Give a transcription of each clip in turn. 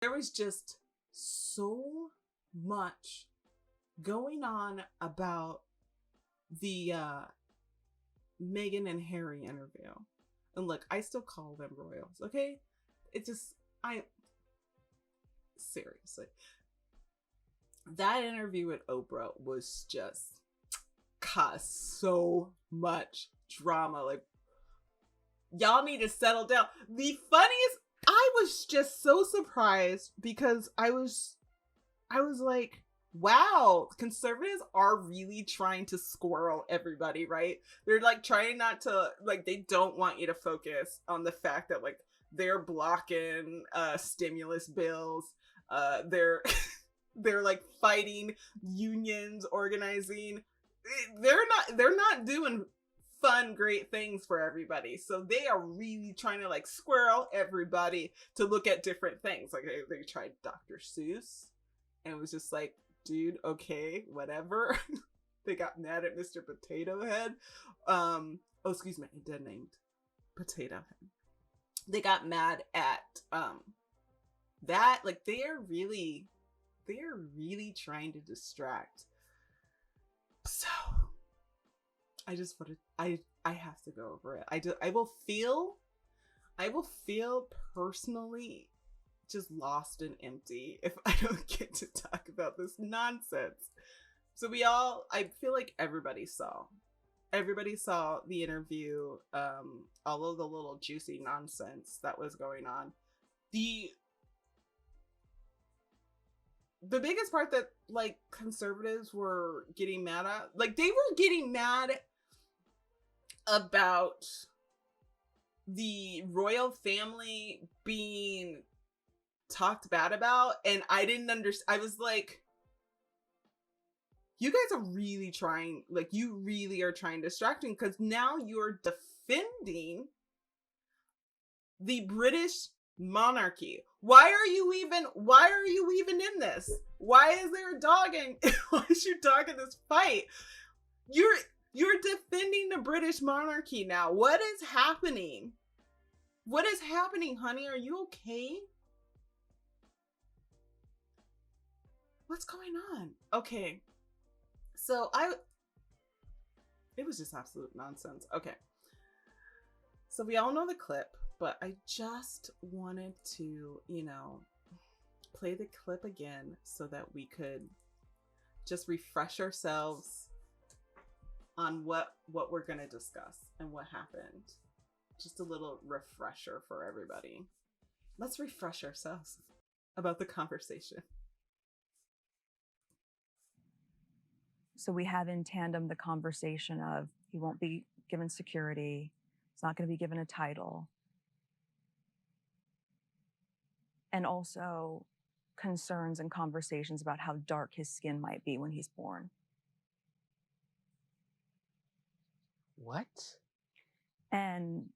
There was just so much going on about the Meghan and Harry interview. And look, I still call them royals, okay? It just, seriously. That interview with Oprah was just caused so much drama. Like, y'all need to settle down. The funniest, I was just so surprised because I was like, wow, conservatives are really trying to squirrel everybody, right? They're like trying not to, like, they don't want you to focus on the fact that like they're blocking stimulus bills. They're they're like fighting unions, organizing. They're not doing fun, great things for everybody. So they are really trying to like squirrel everybody to look at different things. Like they tried Dr. Seuss, and it was just like, dude, okay, whatever. They got mad at Mr. Potato Head. Oh, excuse me, dead named Potato Head. They got mad at that. Like they are really trying to distract. So I just want to, I have to go over it. I will feel personally just lost and empty if I don't get to talk about this nonsense. So I feel like everybody saw the interview, all of the little juicy nonsense that was going on. The biggest part that like conservatives were getting mad at, like they were getting mad about the royal family being talked bad about, and I didn't understand. I was like, you guys are really trying, like you really are trying to distract me, because now you're defending the British monarchy. Why are you even in this? Why is there a dog in why is your dog in this fight? You're defending the British monarchy now. What is happening? What is happening, honey? Are you okay? What's going on? Okay. So it was just absolute nonsense. Okay. So we all know the clip, but I just wanted to, play the clip again so that we could just refresh ourselves on what we're going to discuss and what happened. Just a little refresher for everybody. Let's refresh ourselves about the conversation. So we have in tandem the conversation of he won't be given security. He's not going to be given a title. And also concerns and conversations about how dark his skin might be when he's born. What? And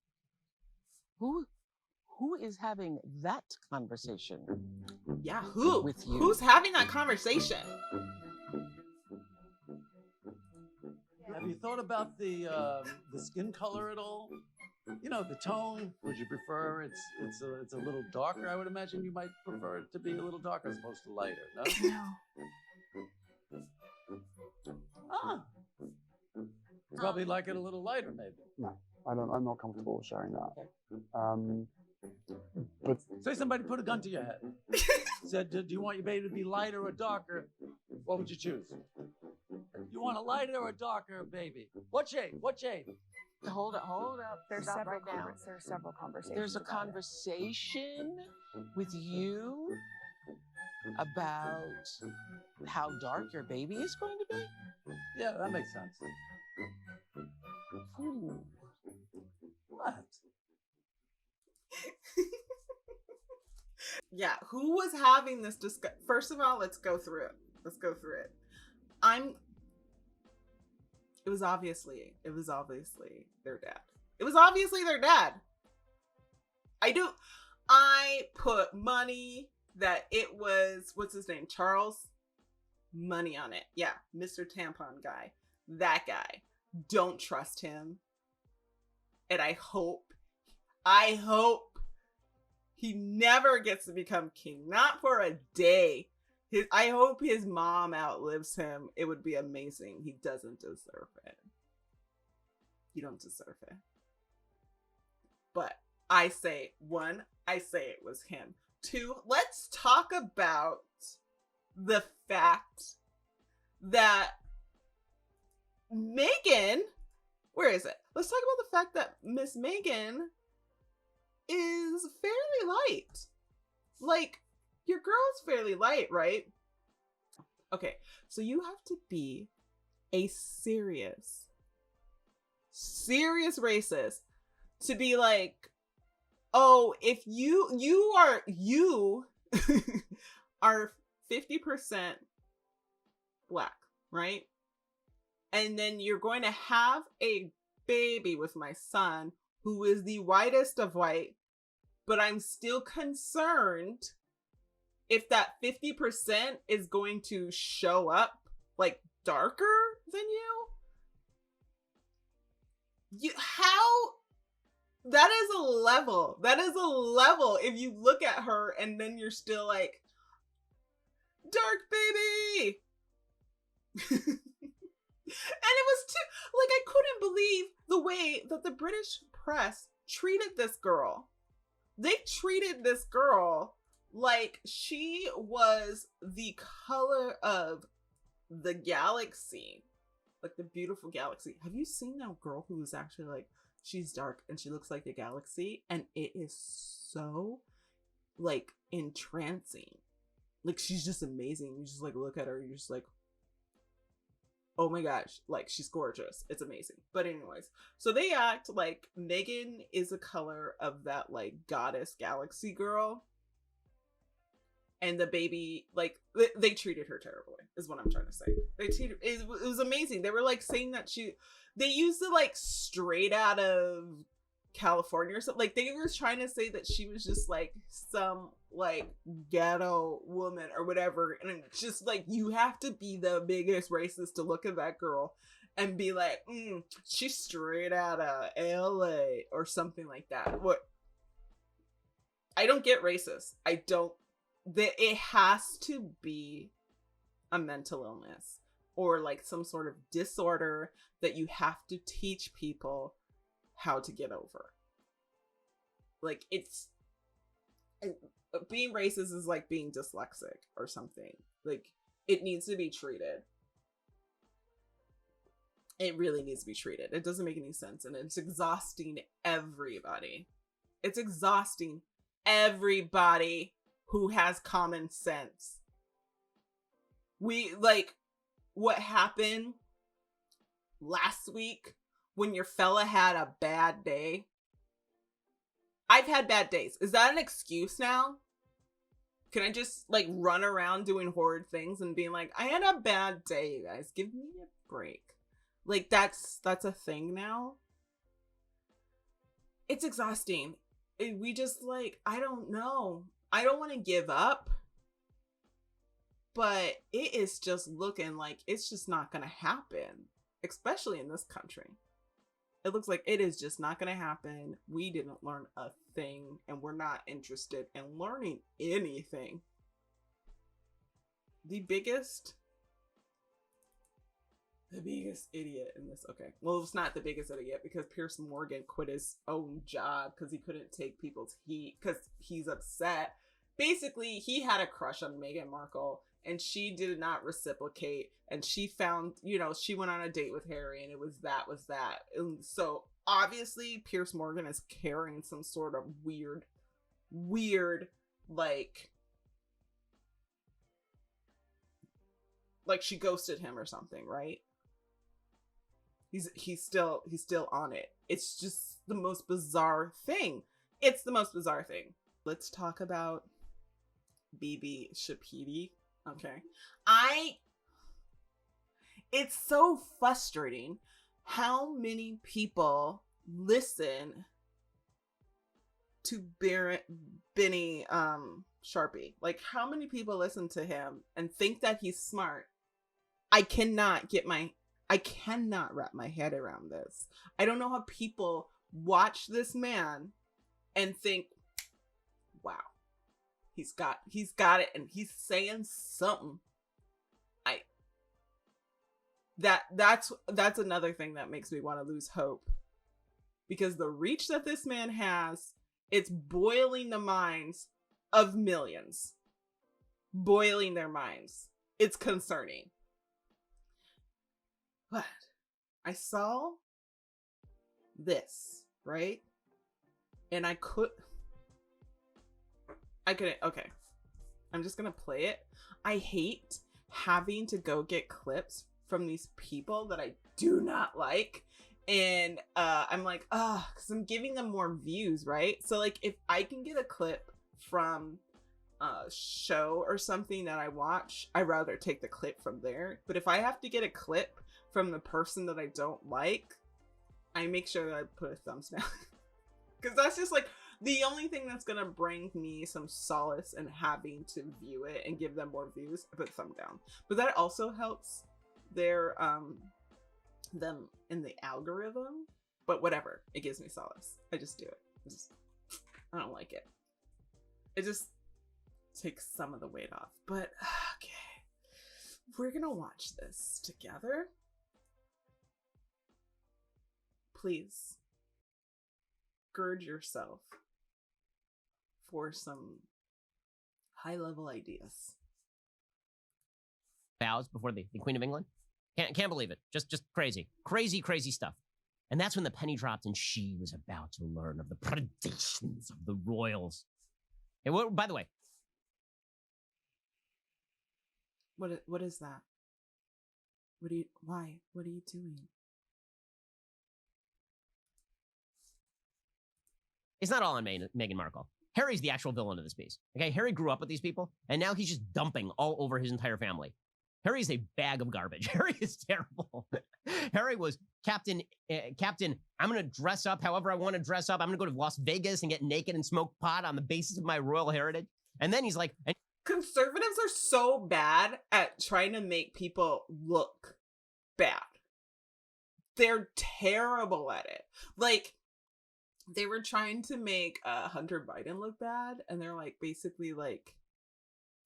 who is having that conversation? Yeah, who? With you? Who's having that conversation? Have you thought about the skin color at all? The tone. Would you prefer it's a little darker? I would imagine you might prefer it to be a little darker as opposed to lighter. No. No. Ah. You probably like it a little lighter, maybe. No, I'm not comfortable sharing that. But say somebody put a gun to your head. Said, do you want your baby to be lighter or darker? What would you choose? You want a lighter or a darker baby? What shade? What shade? Hold up. There's Stop several right now. there's several conversations. There's a conversation with you about how dark your baby is going to be? Yeah, that makes sense. Ooh. What? Yeah, who was having this discussion? First of all, let's go through it. It was obviously their dad. It was obviously their dad. I put money that it was, what's his name? Charles? Money on it. Yeah, Mr. Tampon guy. That guy. Don't trust him. And I hope He never gets to become king. Not for a day. I hope his mom outlives him. It would be amazing. He doesn't deserve it. You don't deserve it. But I say, one, I say it was him. Two, let's talk about the fact that Meghan, where is it? Let's talk about the fact that Miss Meghan is fairly light. Like, your girl's fairly light, right? Okay, so you have to be a serious racist to be like, oh, if you are 50% black, right? And then you're going to have a baby with my son who is the whitest of white, but I'm still concerned if that 50% is going to show up like darker than you. How? That is a level. That is a level. If you look at her and then you're still like, dark baby. And it was too, like, I couldn't believe the way that the British press treated this girl. They treated this girl like she was the color of the galaxy, like the beautiful galaxy. Have you seen that girl who is actually like, she's dark and she looks like the galaxy, and it is so like entrancing. Like, she's just amazing. You just like look at her, you're just like, oh my gosh, like, she's gorgeous. It's amazing. But anyways, so they act like Meghan is a color of that like goddess galaxy girl. And the baby, like, they treated her terribly, is what I'm trying to say. They treated, it was amazing. They were like saying that they used it like straight out of California or something. Like, they were trying to say that she was just like some like ghetto woman or whatever. And it's just like, you have to be the biggest racist to look at that girl and be like, she's straight out of LA or something like that. What? I don't get racist. I don't. It has to be a mental illness or like some sort of disorder that you have to teach people how to get over. Like, it's being racist is like being dyslexic or something. Like, it needs to be treated. It really needs to be treated. It doesn't make any sense, and it's exhausting everybody. It's exhausting everybody who has common sense. We, like, what happened last week when your fella had a bad day. I've had bad days. Is that an excuse now? Can I just like run around doing horrid things and being like, I had a bad day, you guys, give me a break? Like, that's a thing now. It's exhausting. We just like, I don't know. I don't want to give up, but it is just looking like it's just not going to happen, especially in this country. It looks like it is just not going to happen. We didn't learn a thing, and we're not interested in learning anything. The biggest idiot in this. Okay. Well, it's not the biggest idiot because Piers Morgan quit his own job because he couldn't take people's heat because he's upset. Basically, he had a crush on Meghan Markle and she did not reciprocate. And she found, she went on a date with Harry and it was that. And so obviously Piers Morgan is carrying some sort of weird, like she ghosted him or something, right? He's still on it. It's just the most bizarre thing. Let's talk about BB Shapidi. Okay. It's so frustrating how many people listen to Benny Sharpie. Like, how many people listen to him and think that he's smart? I cannot wrap my head around this. I don't know how people watch this man and think, wow, he's got it, and he's saying something. That's another thing that makes me want to lose hope, because the reach that this man has, it's boiling the minds of millions, boiling their minds. It's concerning. But I saw this, right? And I couldn't, okay. I'm just gonna play it. I hate having to go get clips from these people that I do not like. And I'm like, because I'm giving them more views, right? So like, if I can get a clip from a show or something that I watch, I'd rather take the clip from there. But if I have to get a clip from the person that I don't like, I make sure that I put a thumbs down. Because that's just like the only thing that's gonna bring me some solace in having to view it and give them more views. I put a thumb down. But that also helps their them in the algorithm. But whatever, it gives me solace. I just do it. I don't like it. It just takes some of the weight off. But okay, we're gonna watch this together. Please gird yourself for some high-level ideas. Bows before the Queen of England. Can't believe it. Just crazy stuff. And that's when the penny dropped, and she was about to learn of the predations of the royals. And by the way, what is that? What are you doing? it's not all on Meghan Markle. Harry's the actual villain of this piece. Okay, Harry grew up with these people, and now he's just dumping all over his entire family. Harry's a bag of garbage. Harry is terrible. Harry was Captain, I'm going to dress up however I want to dress up. I'm going to go to Las Vegas and get naked and smoke pot on the basis of my royal heritage. And then he's like... Conservatives are so bad at trying to make people look bad. They're terrible at it. Like, they were trying to make Hunter Biden look bad, and they're like, basically like,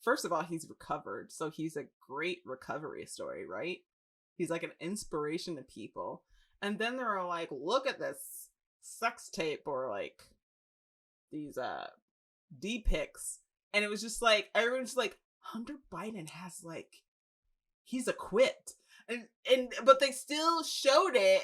first of all, he's recovered, so he's a great recovery story, right? He's like an inspiration to people. And then they're all like, look at this sex tape, or like these D-pics. And it was just like, everyone's like, Hunter Biden has like, he's a quit. But they still showed it.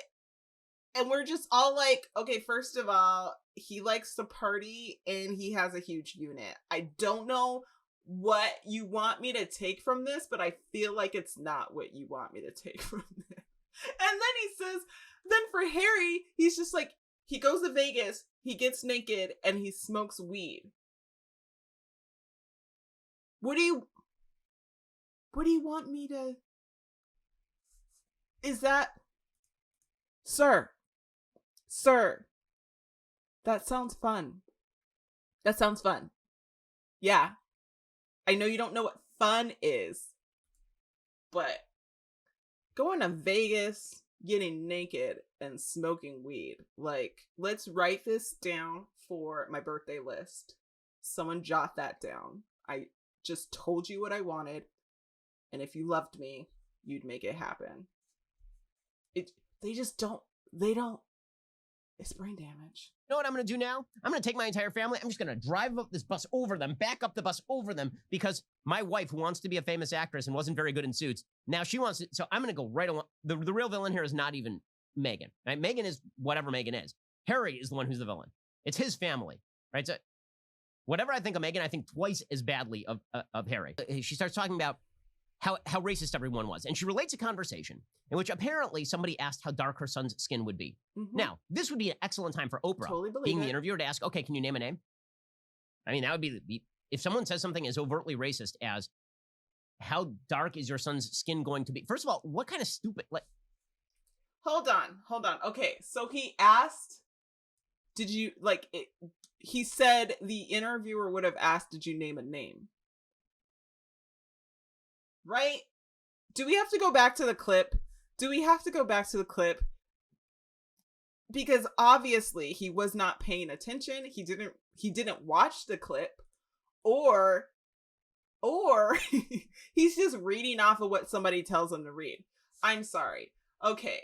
And we're just all like, okay, first of all, he likes to party and he has a huge unit. I don't know what you want me to take from this, but I feel like it's not what you want me to take from this. And then he says, then for Harry, he's just like, he goes to Vegas, he gets naked, and he smokes weed. What do you want me to... Is that... Sir, that sounds fun. That sounds fun. Yeah. I know you don't know what fun is, but going to Vegas, getting naked, and smoking weed. Like, let's write this down for my birthday list. Someone jot that down. I just told you what I wanted, and if you loved me, you'd make it happen. They don't. It's brain damage. You know what I'm going to do now? I'm going to take my entire family. I'm just going to drive up this bus over them, back up the bus over them, because my wife, who wants to be a famous actress and wasn't very good in Suits, now she wants to. So I'm going to go right along. The real villain here is not even Meghan. Right? Meghan is whatever Meghan is. Harry is the one who's the villain. It's his family, right? So whatever I think of Meghan, I think twice as badly of Harry. She starts talking about how racist everyone was. And she relates a conversation in which apparently somebody asked how dark her son's skin would be. Mm-hmm. Now, this would be an excellent time for Oprah, being the interviewer, to ask, okay, can you name a name? I mean, that would be, if someone says something as overtly racist as, how dark is your son's skin going to be? First of all, what kind of stupid, like... Hold on. Okay, so he asked, did you, like, he said the interviewer would have asked, did you name a name? Right? Do we have to go back to the clip? Because obviously he was not paying attention. He didn't watch the clip. or he's just reading off of what somebody tells him to read. I'm sorry. Okay.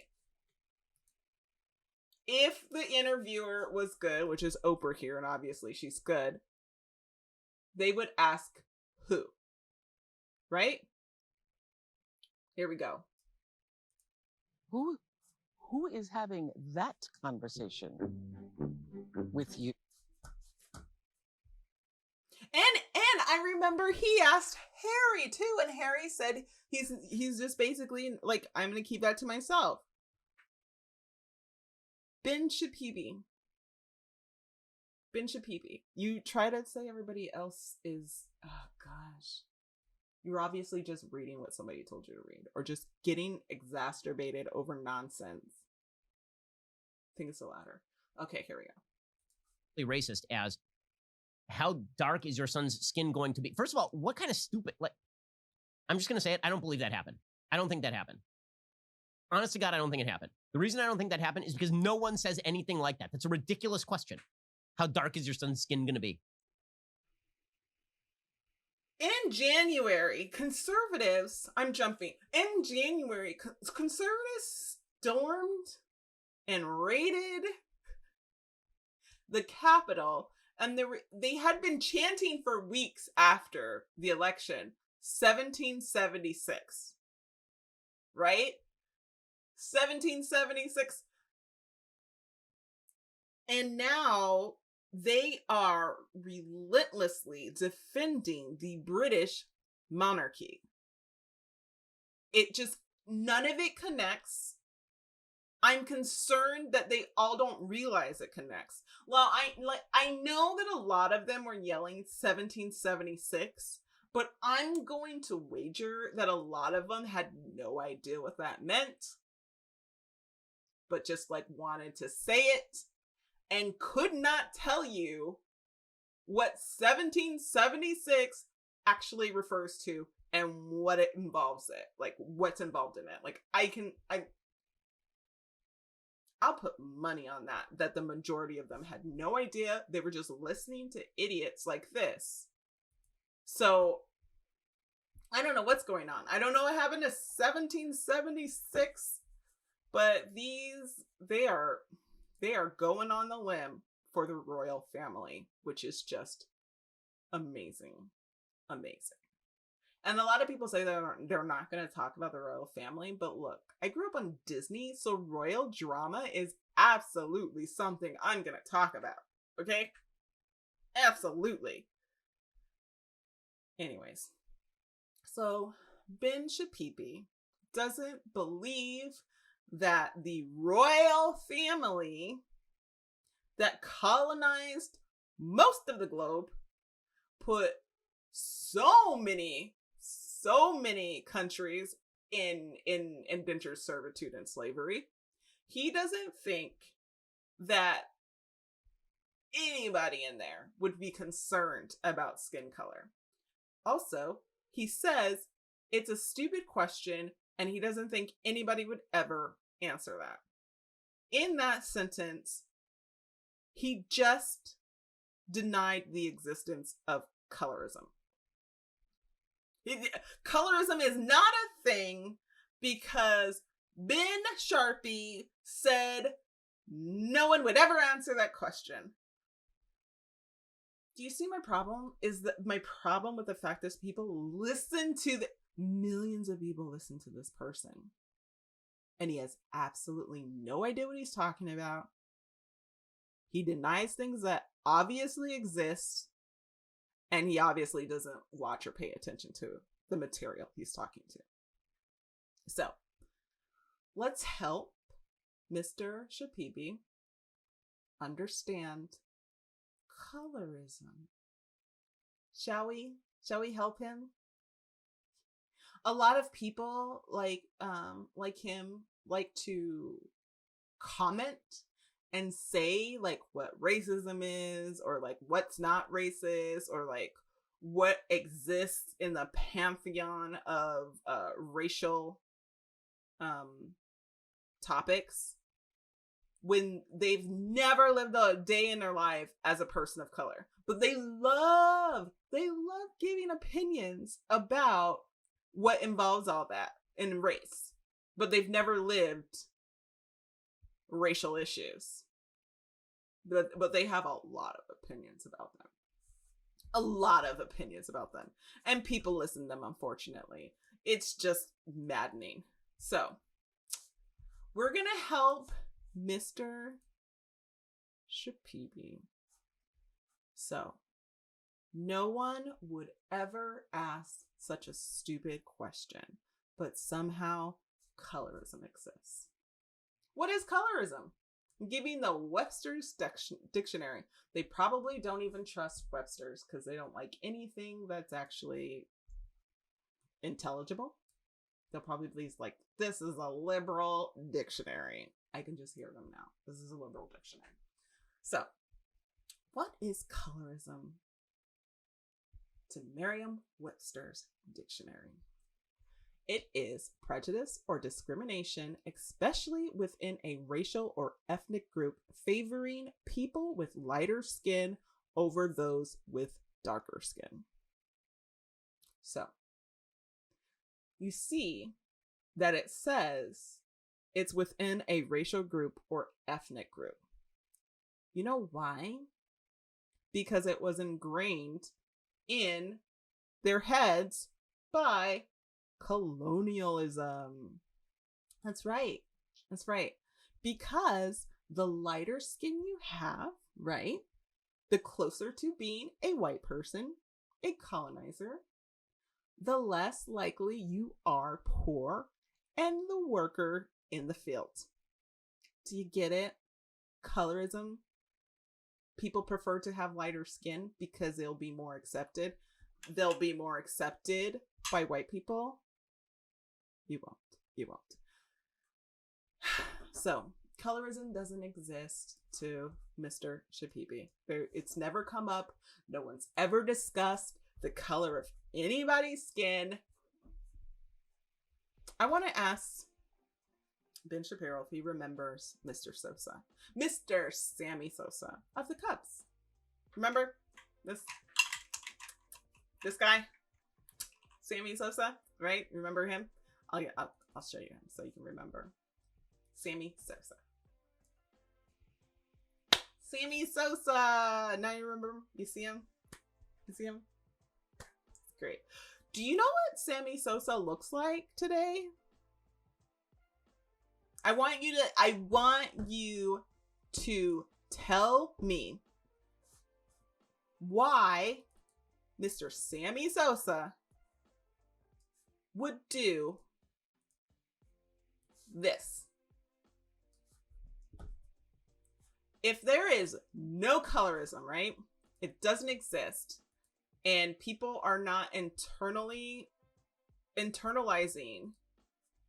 If the interviewer was good, which is Oprah here, and obviously she's good, they would ask who, right? Here we go. Who is having that conversation with you? And I remember he asked Harry too, and Harry said he's just basically like, I'm gonna keep that to myself. Ben Shapibi. You try to say everybody else is, oh gosh. You're obviously just reading what somebody told you to read, or just getting exacerbated over nonsense. I think it's the latter. Okay, here we go. Racist as, how dark is your son's skin going to be? First of all, what kind of stupid, like, I'm just going to say it. I don't believe that happened. I don't think that happened. Honest to God, I don't think it happened. The reason I don't think that happened is because no one says anything like that. That's a ridiculous question. How dark is your son's skin going to be? In January, conservatives, I'm jumping. In January, conservatives stormed and raided the Capitol, and they had been chanting for weeks after the election, 1776. Right? 1776. And now they are relentlessly defending the British monarchy. It just, none of it connects. I'm concerned that they all don't realize it connects. Well, I know that a lot of them were yelling 1776, but I'm going to wager that a lot of them had no idea what that meant, but just like wanted to say it and could not tell you what 1776 actually refers to and what it involves it, like what's involved in it. Like I'll put money on that the majority of them had no idea. They were just listening to idiots like this. So I don't know what's going on. I don't know what happened to 1776, but they are going on the limb for the royal family, which is just amazing. Amazing. And a lot of people say that they're not going to talk about the royal family, but look, I grew up on Disney, so royal drama is absolutely something I'm going to talk about, okay? Absolutely. Anyways, so Ben Shapibi doesn't believe that the royal family that colonized most of the globe, put so many countries in indentured servitude and slavery. He doesn't think that anybody in there would be concerned about skin color. Also, he says it's a stupid question and he doesn't think anybody would ever answer that. In that sentence, he just denied the existence of colorism. Colorism is not a thing because Ben Sharpie said no one would ever answer that question. Do you see my problem? Is that my problem with the fact that people listen to millions of people listen to this person, and he has absolutely no idea what he's talking about. He denies things that obviously exist, and he obviously doesn't watch or pay attention to the material he's talking to. So, let's help Mr. Shapibi understand colorism. Shall we? Shall we help him? A lot of people like him like to comment and say like what racism is, or like what's not racist, or like what exists in the pantheon of racial topics, when they've never lived a day in their life as a person of color. But they love giving opinions about what involves all that in race. But they've never lived racial issues. But they have a lot of opinions about them. A lot of opinions about them. And people listen to them, unfortunately. It's just maddening. So, we're going to help Mr. Sharpie. So, no one would ever ask such a stupid question, but somehow colorism exists. What is colorism? Giving the Webster's dictionary. They probably don't even trust Webster's because they don't like anything that's actually intelligible. They'll probably be like, this is a liberal dictionary. I can just hear them now. This is a liberal dictionary. So, what is colorism? To Merriam-Webster's dictionary. It is prejudice or discrimination, especially within a racial or ethnic group, favoring people with lighter skin over those with darker skin. So, you see that it says it's within a racial group or ethnic group. You know why? Because it was ingrained in their heads by colonialism. That's right. That's right. Because the lighter skin you have, right, the closer to being a white person, a colonizer, the less likely you are poor and the worker in the field. Do you get it? Colorism. People prefer to have lighter skin because they'll be more accepted. They'll be more accepted by white people. You won't. You won't. So, colorism doesn't exist to Mr. Sharpie. It's never come up. No one's ever discussed the color of anybody's skin. I want to ask Ben Shapiro if he remembers Mr. Sosa. Mr. Sammy Sosa of the Cubs. Remember this guy? Sammy Sosa, right? Remember him? I'll show you him so you can remember. Sammy Sosa. Sammy Sosa! Now you remember him? You see him? You see him? Great. Do you know what Sammy Sosa looks like today? I want you to tell me why Mr. Sammy Sosa would do this. If there is no colorism, right? It doesn't exist. And people are not internalizing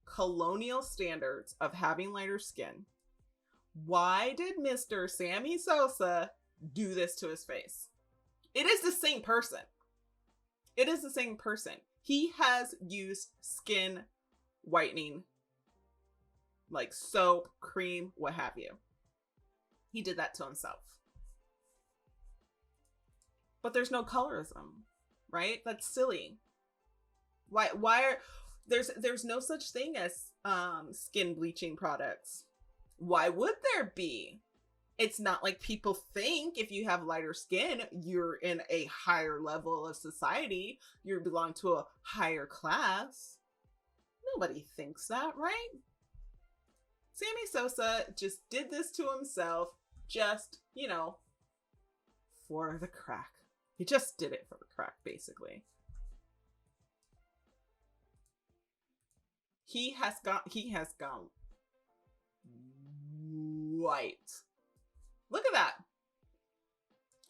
colonial standards of having lighter skin. Why did Mr. Sammy Sosa do this to his face? It is the same person. It is the same person. He has used skin whitening, like soap, cream, what have you. He did that to himself. But there's no colorism, right? That's silly. Why are there's no such thing as skin bleaching products. Why would there be? It's not like people think if you have lighter skin, you're in a higher level of society. You belong to a higher class. Nobody thinks that, right? Sammy Sosa just did this to himself, just, for the crack. He just did it for the crack, basically. He has gone white. Look at that.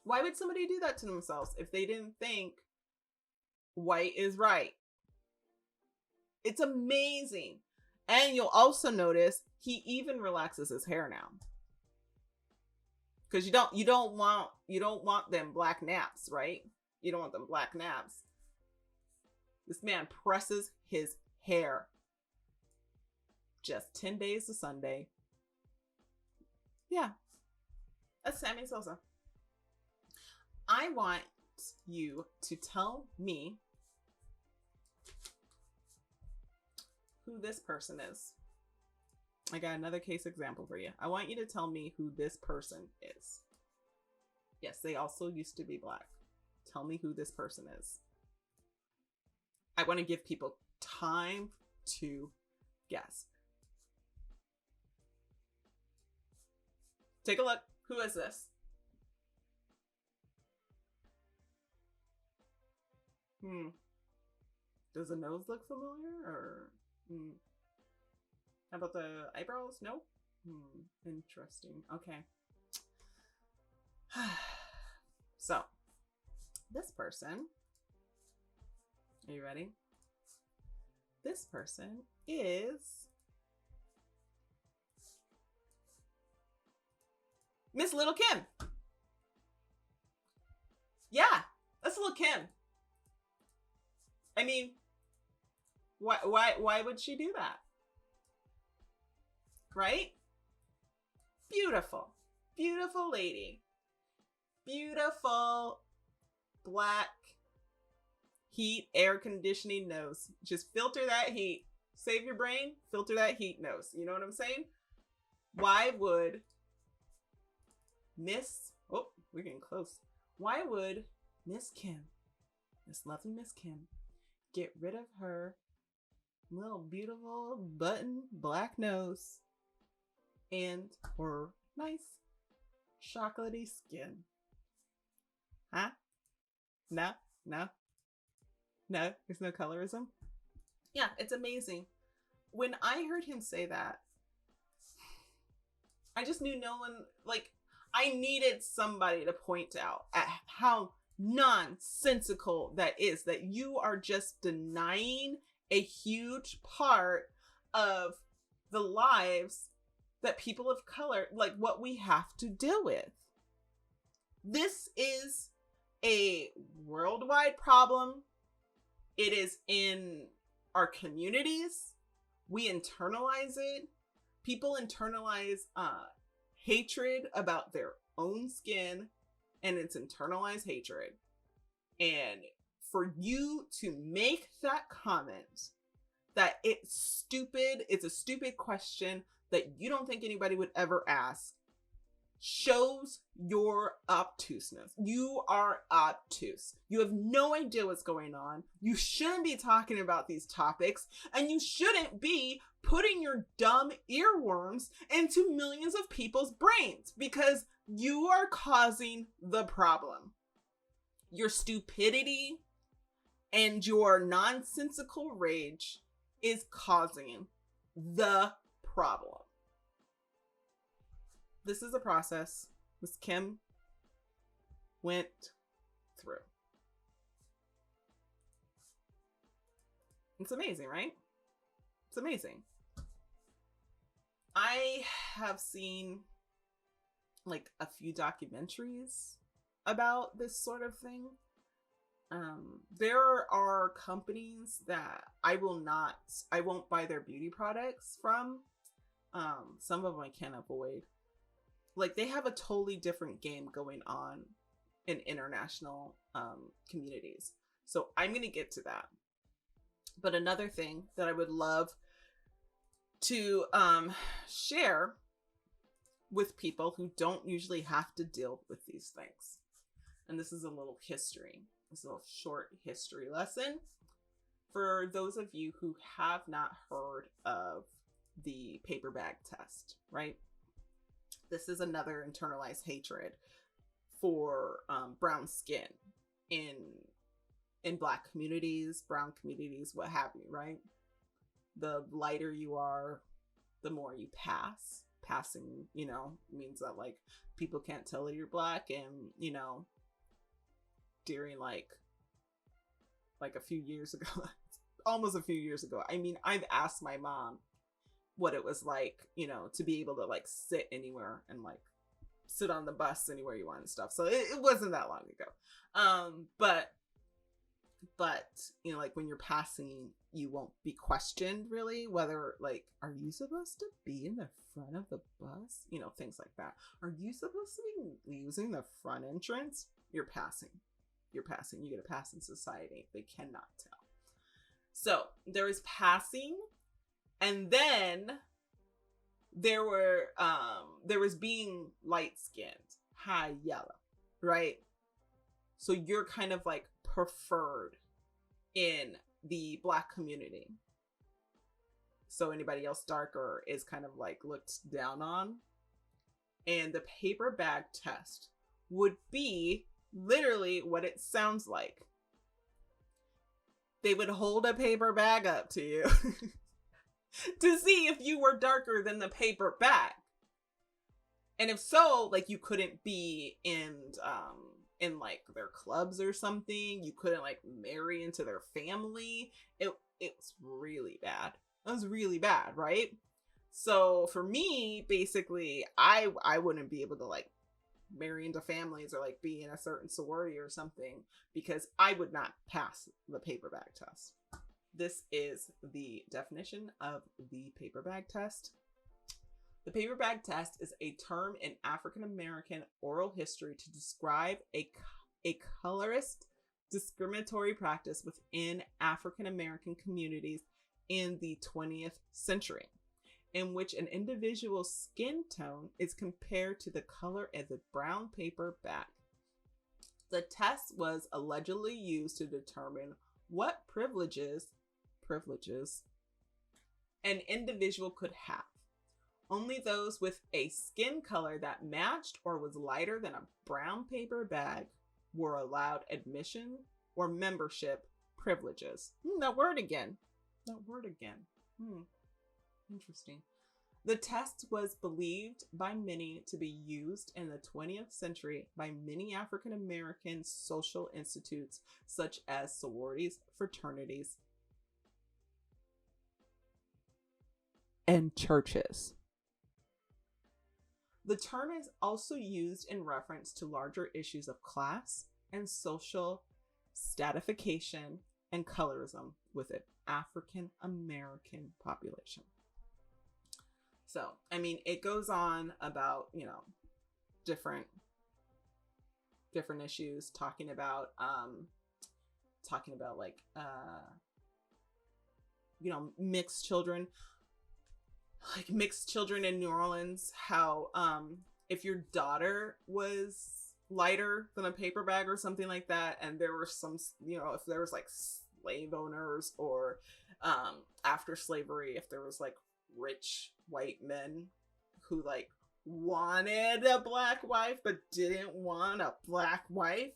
Why would somebody do that to themselves if they didn't think white is right? It's amazing. And you'll also notice he even relaxes his hair now. Because you don't want them black naps, right? You don't want them black naps. This man presses his hair. Just 10 days to Sunday. Yeah. That's Sammy Sosa. I want you to tell me who this person is. I got another case example for you. I want you to tell me who this person is. Yes, they also used to be black. Tell me who this person is. I want to give people time to guess. Take a look. Who is this? Does the nose look familiar? Or how about the eyebrows? No? Interesting. Okay. So, this person, are you ready? This person is Miss Little Kim. Yeah, that's Little Kim. I mean, why would she do that? Right? Beautiful. Beautiful lady. Beautiful black heat air conditioning nose. Just filter that heat. Save your brain, filter that heat nose. You know what I'm saying? Why would we're getting close. Why would Miss Kim, this lovely Miss Kim, get rid of her little beautiful button black nose and her nice chocolatey skin? Huh? No, there's no colorism. Yeah, it's amazing. When I heard him say that, I just knew no one, like, I needed somebody to point out at how nonsensical that is, that you are just denying a huge part of the lives that people of color, like what we have to deal with. This is a worldwide problem. It is in our communities. We internalize it. People internalize hatred about their own skin, and it's internalized hatred. And for you to make that comment that it's stupid, it's a stupid question that you don't think anybody would ever ask, shows your obtuseness. You are obtuse. You have no idea what's going on. You shouldn't be talking about these topics, and you shouldn't be putting your dumb earworms into millions of people's brains, because you are causing the problem. Your stupidity and your nonsensical rage is causing the problem. This is a process Miss Kim went through. It's amazing, right? It's amazing. I have seen like a few documentaries about this sort of thing. There are companies that I won't buy their beauty products from. Some of them I can't avoid. Like, they have a totally different game going on in international communities. So I'm going to get to that. But another thing that I would love to share with people who don't usually have to deal with these things. And this is a little history. This is a little short history lesson for those of you who have not heard of the paper bag test, right? This is another internalized hatred for brown skin in black communities, brown communities, what have you, right? The lighter you are, the more you pass. Passing, you know, means that like people can't tell that you're black. And, you know, during like a few years ago, almost a few years ago, I mean, I've asked my mom what it was like, you know, to be able to like sit anywhere and like sit on the bus anywhere you want and stuff. So it wasn't that long ago. But you know, like when you're passing, you won't be questioned really whether like, are you supposed to be in the front of the bus? You know, things like that. Are you supposed to be using the front entrance? you're passing. You're passing. You get a pass in society. They cannot tell. So there was passing, and then there was being light skinned, high yellow, right? So you're kind of like preferred in the Black community. So anybody else darker is kind of like looked down on. And the paper bag test would be literally what it sounds like. They would hold a paper bag up to you to see if you were darker than the paper bag. And if so, like, you couldn't be in like their clubs or something. You couldn't like marry into their family. It was really bad. It was really bad, right? So for me, basically, I wouldn't be able to like marry into families or like be in a certain sorority or something because I would not pass the paper bag test. This is the definition of the paper bag test. The paper bag test is a term in African American oral history to describe a colorist discriminatory practice within African American communities in the 20th century, in which an individual's skin tone is compared to the color of the brown paper bag. The test was allegedly used to determine what privileges an individual could have. Only those with a skin color that matched or was lighter than a brown paper bag were allowed admission or membership privileges. That word again. Interesting. The test was believed by many to be used in the 20th century by many African American social institutes, such as sororities, fraternities, and churches. The term is also used in reference to larger issues of class and social stratification and colorism within African American population. So, I mean, it goes on about, you know, different issues, talking about like, you know, mixed children in New Orleans, how if your daughter was lighter than a paper bag or something like that, and there were some, you know, if there was like slave owners or after slavery, if there was like rich white men who like wanted a Black wife but didn't want a Black wife,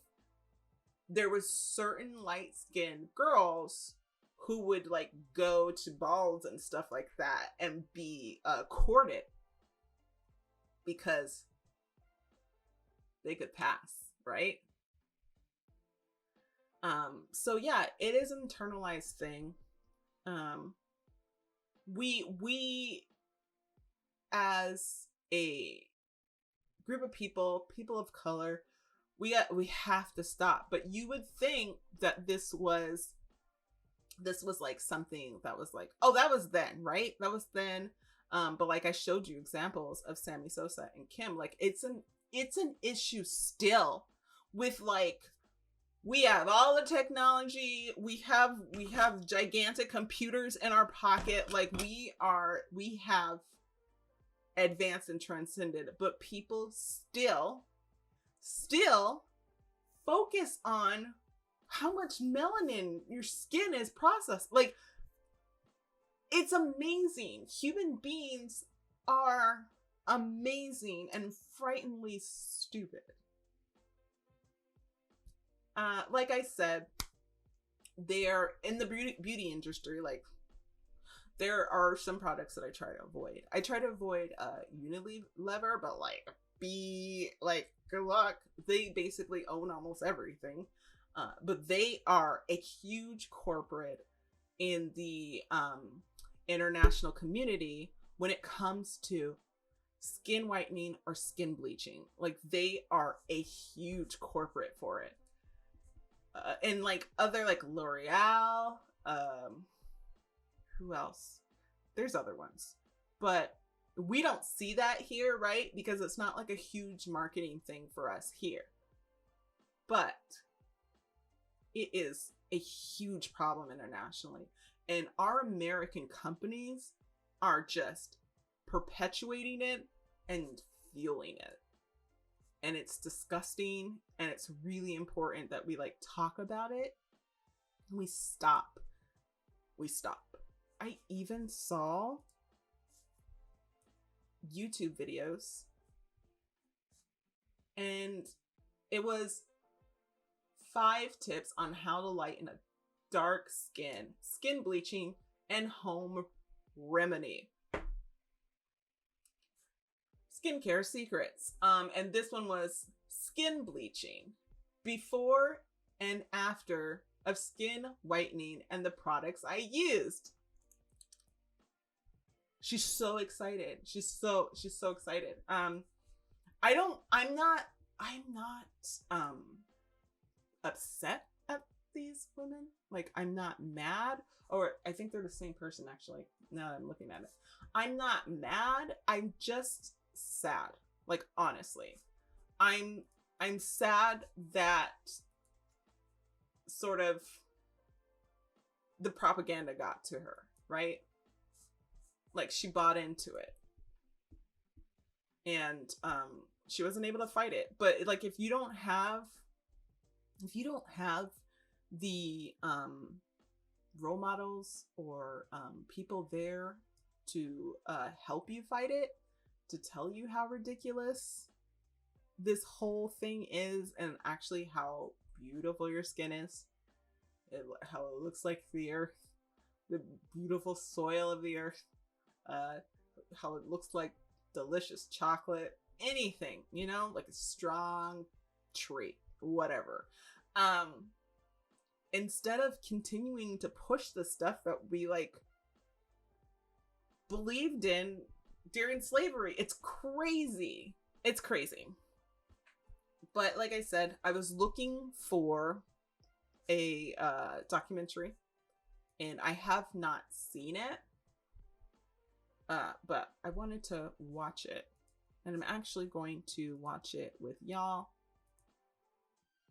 there was certain light-skinned girls who would like go to balls and stuff like that and be courted because they could pass, right? So yeah, it is an internalized thing. We as a group of people of color, we have to stop. But you would think that this was like something that was like, oh, that was then, right? That was then. But like I showed you examples of Sammy Sosa and Kim, like it's an issue still with like, we have all the technology, we have gigantic computers in our pocket, like we have advanced and transcended, but people still focus on how much melanin your skin is processed. Like, it's amazing. Human beings are amazing and frighteningly stupid. Like I said, they're in the beauty industry. Like, there are some products that I try to avoid. I try to avoid Unilever, but like, good luck. They basically own almost everything. But they are a huge corporate in the international community when it comes to skin whitening or skin bleaching. Like, they are a huge corporate for it. And like other like L'Oreal, who else? There's other ones, but we don't see that here, right? Because it's not like a huge marketing thing for us here. but it is a huge problem internationally. And our American companies are just perpetuating it and fueling it. And it's disgusting, and it's really important that we like talk about it. And we stop. I even saw YouTube videos, and it was 5 tips on how to lighten a dark skin bleaching, and home remedy. Skincare secrets. And this one was skin bleaching before and after of skin whitening and the products I used. She's so excited. She's so excited. I'm not upset at these women. Like, I'm not mad, or I think they're the same person actually, now that I'm looking at it. I'm not mad, I'm just sad. Like, honestly. I'm sad that sort of the propaganda got to her, right? Like, she bought into it. And she wasn't able to fight it. But like, if you don't have the role models or people there to help you fight it, to tell you how ridiculous this whole thing is, and actually how beautiful your skin is, how it looks like the earth, the beautiful soil of the earth, how it looks like delicious chocolate, anything, you know, like a strong tree, whatever. Instead of continuing to push the stuff that we like believed in during slavery. It's crazy. It's crazy. But like I said, I was looking for a documentary, and I have not seen it. But I wanted to watch it, and I'm actually going to watch it with y'all.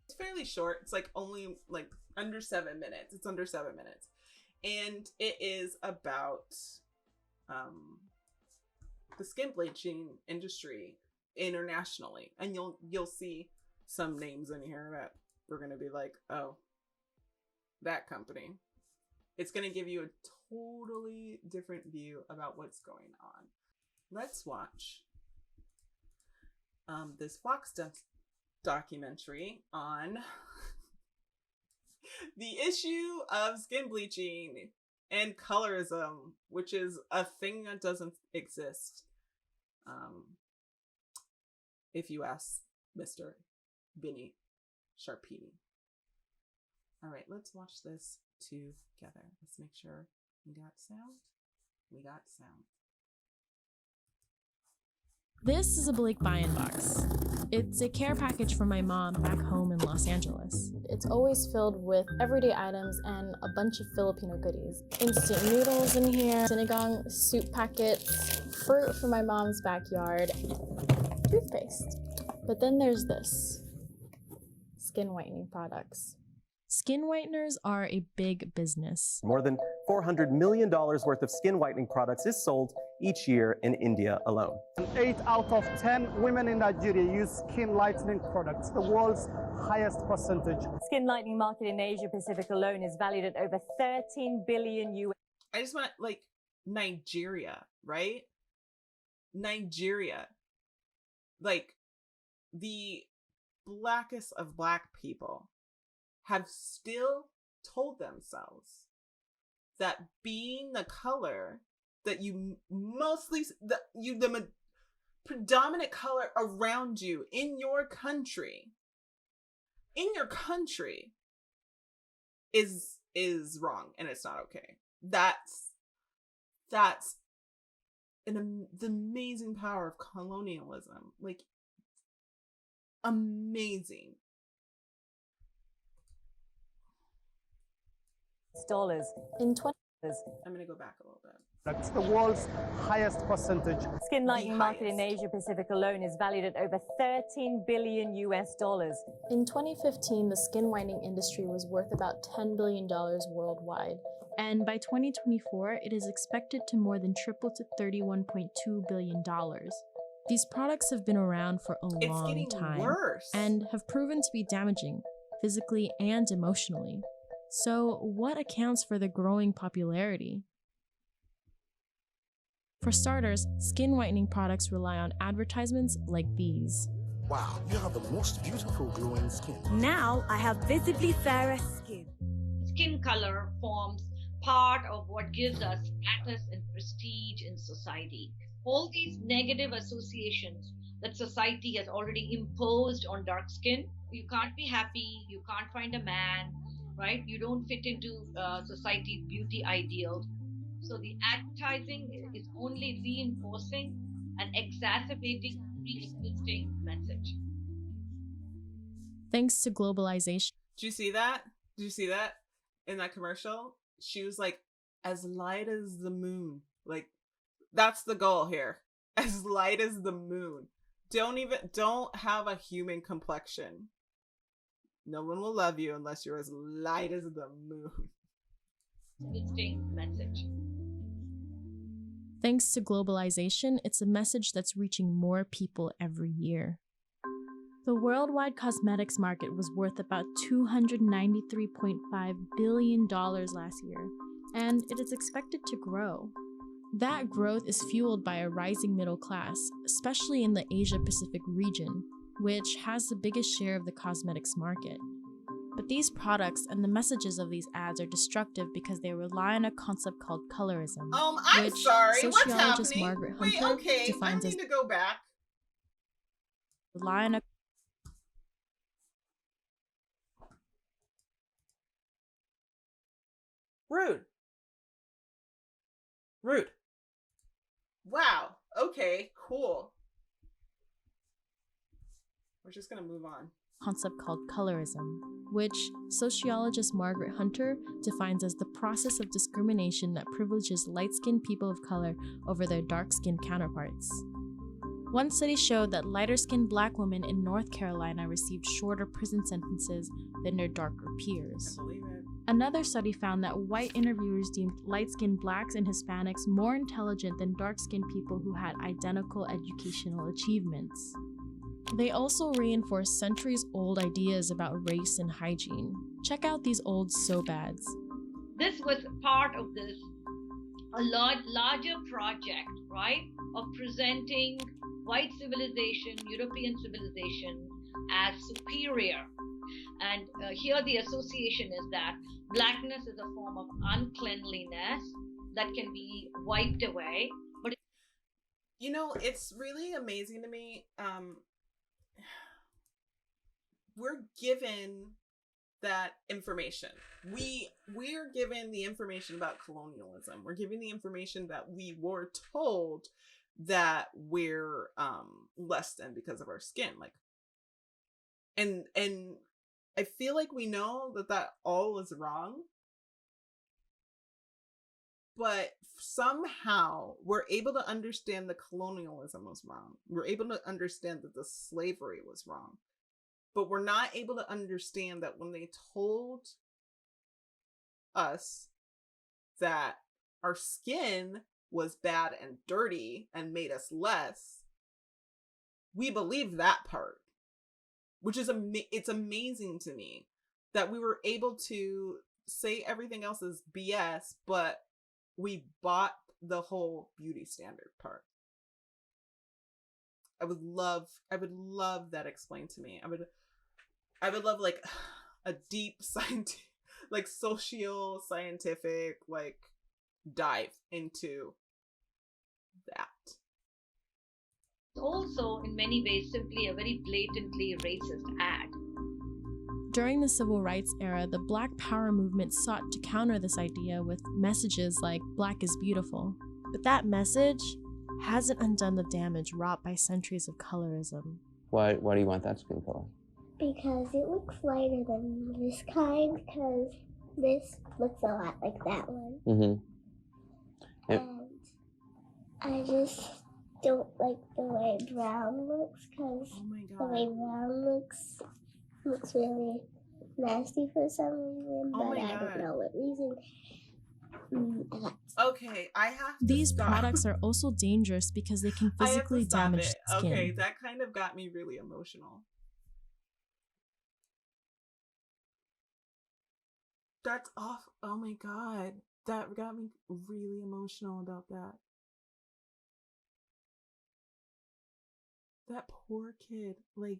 It's fairly short. It's like only like under 7 minutes. It's under 7 minutes. And it is about the skin bleaching industry internationally. And you'll see some names in here that we're going to be like, oh, that company. It's going to give you a totally different view about what's going on. Let's watch this Fox documentary on the issue of skin bleaching and colorism, which is a thing that doesn't exist. If you ask Mr. Benny Sharpie. All right, let's watch this together. Let's make sure we got sound. We got sound. This is a Blake buy-in box. It's a care package from my mom back home in Los Angeles. It's always filled with everyday items and a bunch of Filipino goodies. Instant noodles in here, sinigang soup packets, fruit from my mom's backyard, toothpaste. But then there's this, skin whitening products. Skin whiteners are a big business. More than $400 million worth of skin whitening products is sold each year in India alone. 8 out of 10 women in Nigeria use skin lightening products, the world's highest percentage. Skin lightening market in Asia Pacific alone is valued at over 13 billion US. I just want, like, Nigeria, right? Nigeria. Like, the blackest of black people have still told themselves that being the color that you mostly, the predominant color around you in your country is wrong, and it's not okay. That's the amazing power of colonialism. Like, amazing. Dollars in 20. I'm gonna go back a little bit. That's the world's highest percentage. Skin lightening market in highest. Asia Pacific alone is valued at over 13 billion US dollars. In 2015, the skin whitening industry was worth about $10 billion worldwide. And by 2024, it is expected to more than triple to $31.2 billion. These products have been around for a It's long getting time worse. and have proven to be damaging, physically and emotionally. So, what accounts for the growing popularity? For starters, skin whitening products rely on advertisements like these. Wow, you have the most beautiful glowing skin. Now I have visibly fairer skin. Skin color forms part of what gives us status and prestige in society. All these negative associations that society has already imposed on dark skin, you can't be happy, you can't find a man, right? You don't fit into society's beauty ideals. So the advertising is only reinforcing and exacerbating pre-existing message. Thanks to globalization. Did you see that? Did you see that in that commercial? She was like, as light as the moon. Like, that's the goal here. As light as the moon. Don't have a human complexion. No one will love you unless you're as light as the moon. Distinct message. Thanks to globalization, it's a message that's reaching more people every year. The worldwide cosmetics market was worth about $293.5 billion last year, and it is expected to grow. That growth is fueled by a rising middle class, especially in the Asia-Pacific region, which has the biggest share of the cosmetics market. But these products and the messages of these ads are destructive because they rely on a concept called colorism, I'm which sorry. What's sociologist happening? Margaret Wait, Hunter okay. I defines need as to go back. rely on a Rude. Rude. Wow. Okay, cool. We're just gonna move on. concept called colorism, which sociologist Margaret Hunter defines as the process of discrimination that privileges light-skinned people of color over their dark-skinned counterparts. One study showed that lighter-skinned black women in North Carolina received shorter prison sentences than their darker peers. I believe it. Another study found that white interviewers deemed light-skinned blacks and Hispanics more intelligent than dark-skinned people who had identical educational achievements. They also reinforced centuries-old ideas about race and hygiene. Check out these old soap ads. This was part of this a larger project, right, of presenting white civilization, European civilization as superior. And here the association is that blackness is a form of uncleanliness that can be wiped away. But you know, it's really amazing to me. We're given that information. We're given the information about colonialism. We're given the information that we were told that we're less than because of our skin. Like, and I feel like we know that all is wrong, but somehow we're able to understand the colonialism was wrong. We're able to understand that the slavery was wrong. But we're not able to understand that when they told us that our skin was bad and dirty and made us less, we believed that part, which is it's amazing to me that we were able to say everything else is BS, but we bought the whole beauty standard part. I would love that explained to me. I would love like a deep scientific, like socio-scientific, like dive into that. also, in many ways, simply a very blatantly racist ad. During the civil rights era, the Black Power movement sought to counter this idea with messages like "Black is beautiful." But that message hasn't undone the damage wrought by centuries of colorism. Why do you want that skin color? Because it looks lighter than this kind, because this looks a lot like that one. Mm-hmm. And just don't like the way brown looks because the way brown looks really nasty for some reason, but I don't know what reason. Okay, I have to These stop. products are also dangerous because they can I have to physically stop damage it. the skin. Okay, that kind of got me really emotional. That's off. Oh my god. That got me really emotional about that. That poor kid. Like,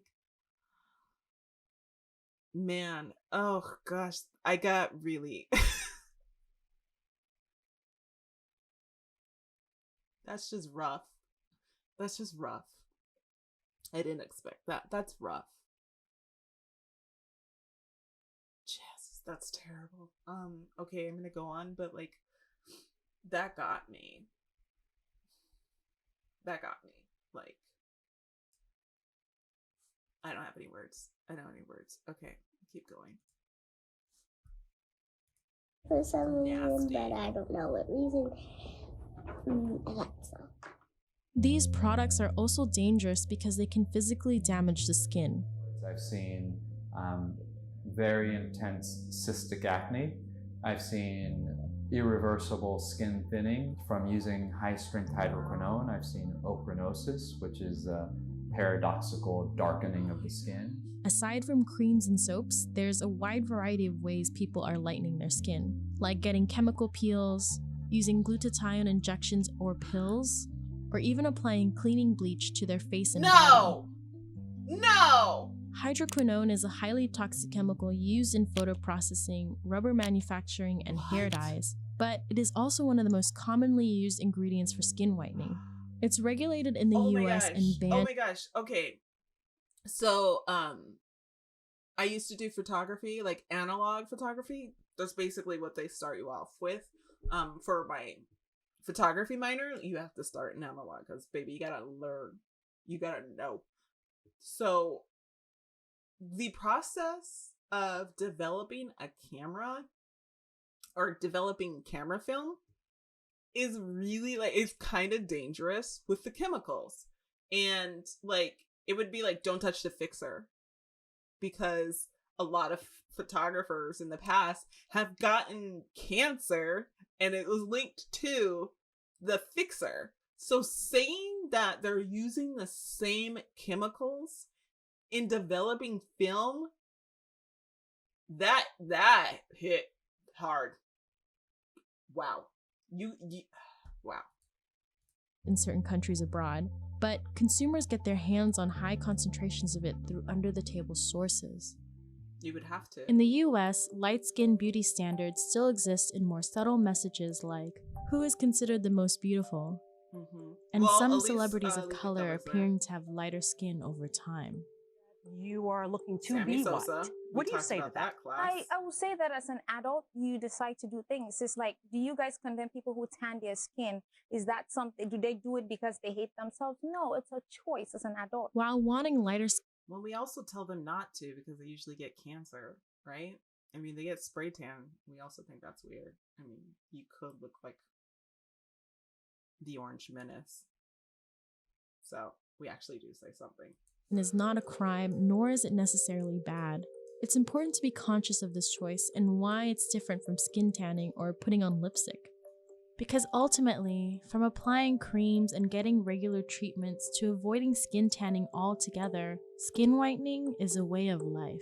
man. Oh gosh. I got really... That's just rough. That's just rough. I didn't expect that. That's rough. Jesus, that's terrible. Okay, I'm gonna go on, but like, that got me. That got me. Like, I don't have any words. I don't have any words. Okay, keep going. For some reason, but I don't know what reason. That's all. These products are also dangerous because they can physically damage the skin. I've seen very intense cystic acne. I've seen irreversible skin thinning from using high-strength hydroquinone. I've seen ochronosis, which is a paradoxical darkening of the skin. Aside from creams and soaps, there's a wide variety of ways people are lightening their skin, like getting chemical peels, using glutathione injections or pills, or even applying cleaning bleach to their face and body. No! Hydroquinone is a highly toxic chemical used in photo processing, rubber manufacturing, and hair dyes, but it is also one of the most commonly used ingredients for skin whitening. It's regulated in the US and banned. Oh my gosh. Okay. So, I used to do photography, like analog photography. That's basically what they start you off with. For my photography minor, you have to start in analog because, baby, you gotta learn. You gotta know. So, the process of developing a camera or developing camera film is really, like, it's kind of dangerous with the chemicals. And, like, it would be like, don't touch the fixer. Because a lot of photographers in the past have gotten cancer and it was linked to the fixer. So saying that they're using the same chemicals in developing film, that hit hard. Wow. Wow. In certain countries abroad, but consumers get their hands on high concentrations of it through under-the-table sources. You would have to. In the US, light-skin beauty standards still exist in more subtle messages like, who is considered the most beautiful? And Well, some at least, celebrities of Lupita color was there. appearing to have lighter skin over time. You are looking to Sammy be Sosa. white. We What do you talked say to about that? class. I will say that as an adult, you decide to do things. It's like, do you guys condemn people who tan their skin? Is that something, do they do it because they hate themselves? No, it's a choice as an adult. While wanting lighter skin, Well, we also tell them not to because they usually get cancer, right? I mean, they get spray tan. We also think that's weird. I mean, you could look like the Orange Menace. So we actually do say something. is not a crime, nor is it necessarily bad. It's important to be conscious of this choice and why it's different from skin tanning or putting on lipstick. Because ultimately, from applying creams and getting regular treatments to avoiding skin tanning altogether, skin whitening is a way of life.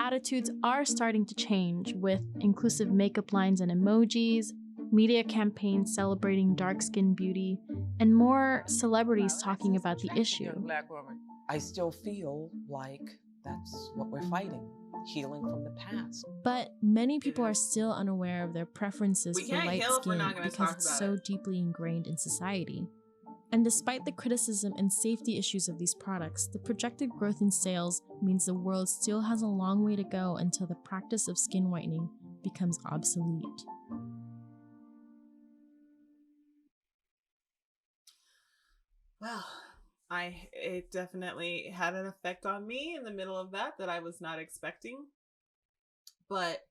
Attitudes are starting to change with inclusive makeup lines and emojis, media campaigns celebrating dark skin beauty, and more celebrities talking about the issue. Black woman. I still feel like that's what we're fighting, healing from the past. But many people are still unaware of their preferences We for can't light heal if we're skin not gonna because talk it's about so it. deeply ingrained in society. And despite the criticism and safety issues of these products, the projected growth in sales means the world still has a long way to go until the practice of skin whitening becomes obsolete. Well, it definitely had an effect on me in the middle of that I was not expecting. But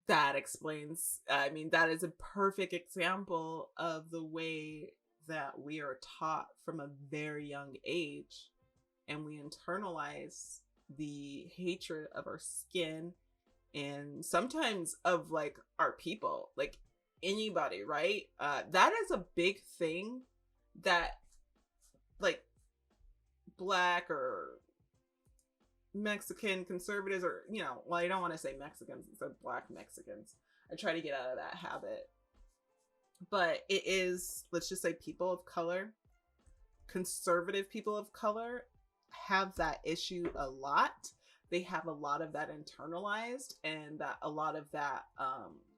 that explains, I mean, that is a perfect example of the way that we are taught from a very young age, and we internalize the hatred of our skin and sometimes of like our people, like anybody, right? That is a big thing that like Black or Mexican conservatives, or, you know, well, I don't want to say Mexicans, it's Black Mexicans. I try to get out of that habit. But it is, let's just say, people of color, conservative people of color have that issue a lot. They have a lot of that internalized, and that a lot of that,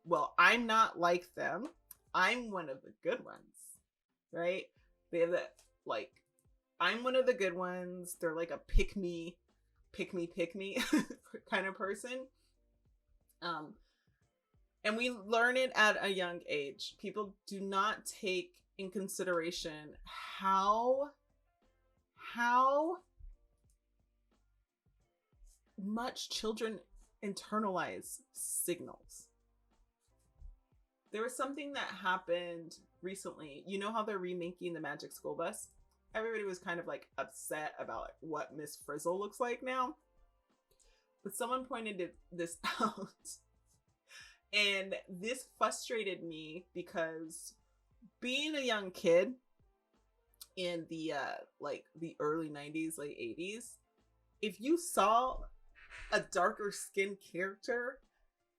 well, I'm not like them. I'm one of the good ones, right? They have that, like, I'm one of the good ones. They're like a pick me kind of person. And we learn it at a young age. People do not take in consideration how much children internalize signals. There was something that happened recently. You know how they're remaking the Magic School Bus? Everybody was kind of like upset about like what Miss Frizzle looks like now. But someone pointed this out. And this frustrated me because being a young kid in the like the early 90s, late 80s, if you saw a darker skinned character,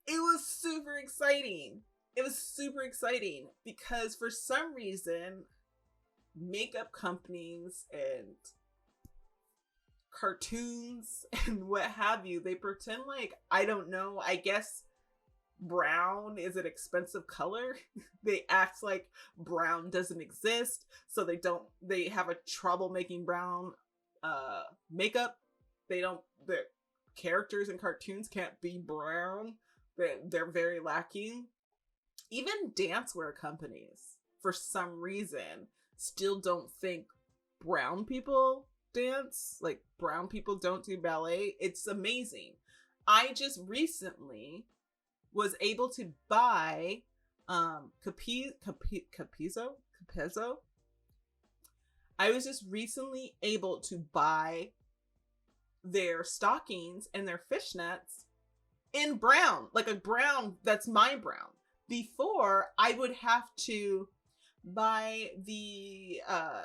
it was super exciting. It was super exciting because for some reason, makeup companies and cartoons and what have you, they pretend like, I don't know, I guess brown is an expensive color. They act like brown doesn't exist, so they have a trouble making brown makeup. The characters in cartoons can't be brown. They're very lacking. Even dancewear companies, for some reason, still don't think brown people dance, like brown people don't do ballet. It's amazing. I just recently was able to buy Capezo. I was just recently able to buy their stockings and their fishnets in brown, like a brown that's my brown. Before, I would have to buy the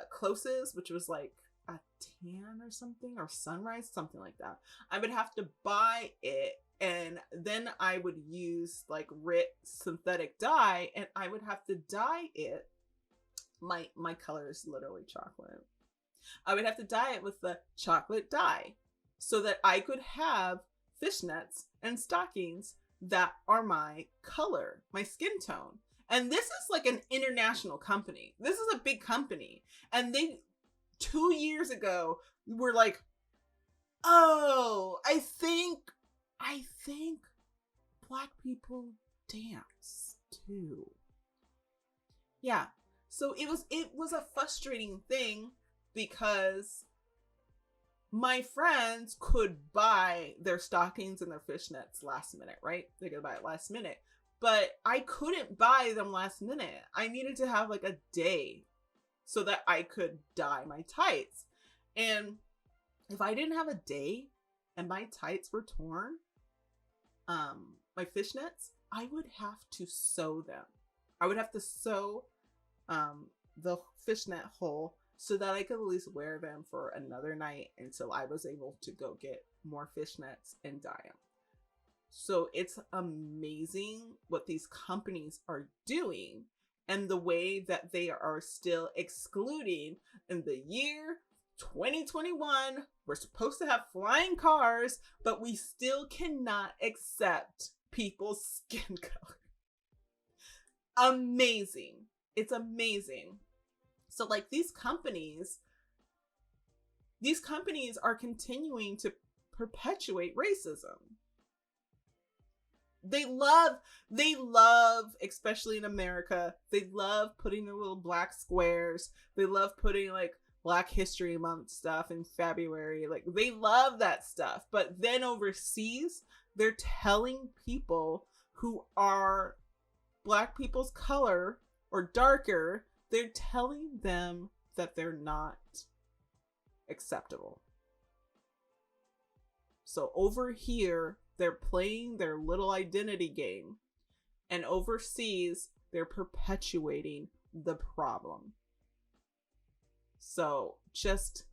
closest, which was like a tan or something, or sunrise, something like that. I would have to buy it, and then I would use like synthetic dye, and I would have to dye it. My color is literally chocolate. I would have to dye it with the chocolate dye so that I could have fishnets and stockings that are my color, my skin tone. And this is like an international company. This is a big company. And they 2 years ago were like, oh, I think Black people dance too. Yeah. So it was a frustrating thing because my friends could buy their stockings and their fishnets last minute, right? They could buy it last minute. But I couldn't buy them last minute. I needed to have like a day so that I could dye my tights. And if I didn't have a day and my tights were torn, my fishnets, I would have to sew them. I would have to sew the fishnet hole so that I could at least wear them for another night until I was able to go get more fishnets and dye them. So it's amazing what these companies are doing and the way that they are still excluding. In the year 2021, we're supposed to have flying cars, but we still cannot accept people's skin color. Amazing. It's amazing. So like these companies are continuing to perpetuate racism. They love, especially in America, they love putting the little black squares. They love putting like Black History Month stuff in February. Like they love that stuff. But then overseas, they're telling people who are Black people's color or darker, they're telling them that they're not acceptable. So over here, they're playing their little identity game, and overseas, they're perpetuating the problem. So just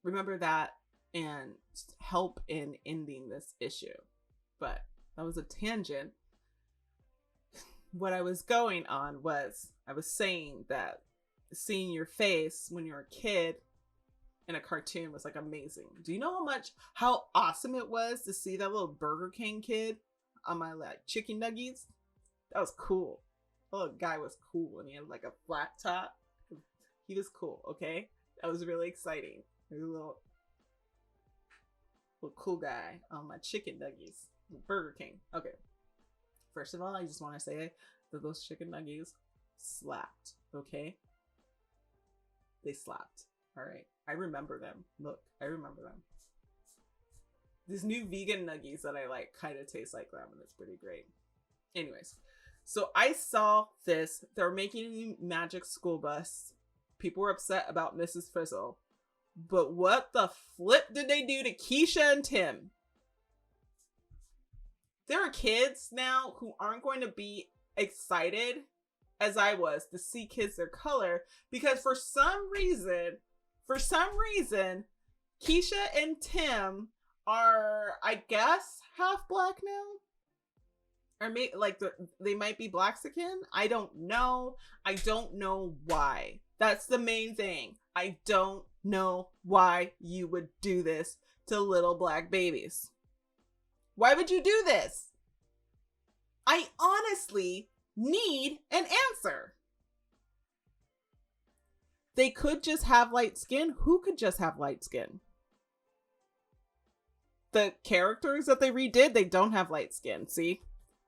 remember that and help in ending this issue. But that was a tangent. What I was going on was I was saying that seeing your face when you're a kid in a cartoon was like amazing. Do you know how awesome it was to see that little Burger King kid on my like chicken nuggies? That was cool. The little guy was cool and he had like a flat top. He was cool, okay? That was really exciting. He was a little cool guy on my chicken nuggies. Burger King. Okay. First of all, I just want to say that those chicken nuggies slapped, okay? They slapped. All right. I remember them. Look, I remember them. These new vegan nuggies that I like kind of taste like them, and it's pretty great. Anyways, so I saw this. They're making a new Magic School Bus. People were upset about Mrs. Frizzle. But what the flip did they do to Keisha and Tim? There are kids now who aren't going to be excited as I was to see kids their color, because for some reason, Keisha and Tim are, I guess, half Black now? Or maybe like they might be Blaxican? I don't know. I don't know why. That's the main thing. I don't know why you would do this to little Black babies. Why would you do this? I honestly need an answer. They could just have light skin. Who could just have light skin? The characters that they redid, they don't have light skin. See?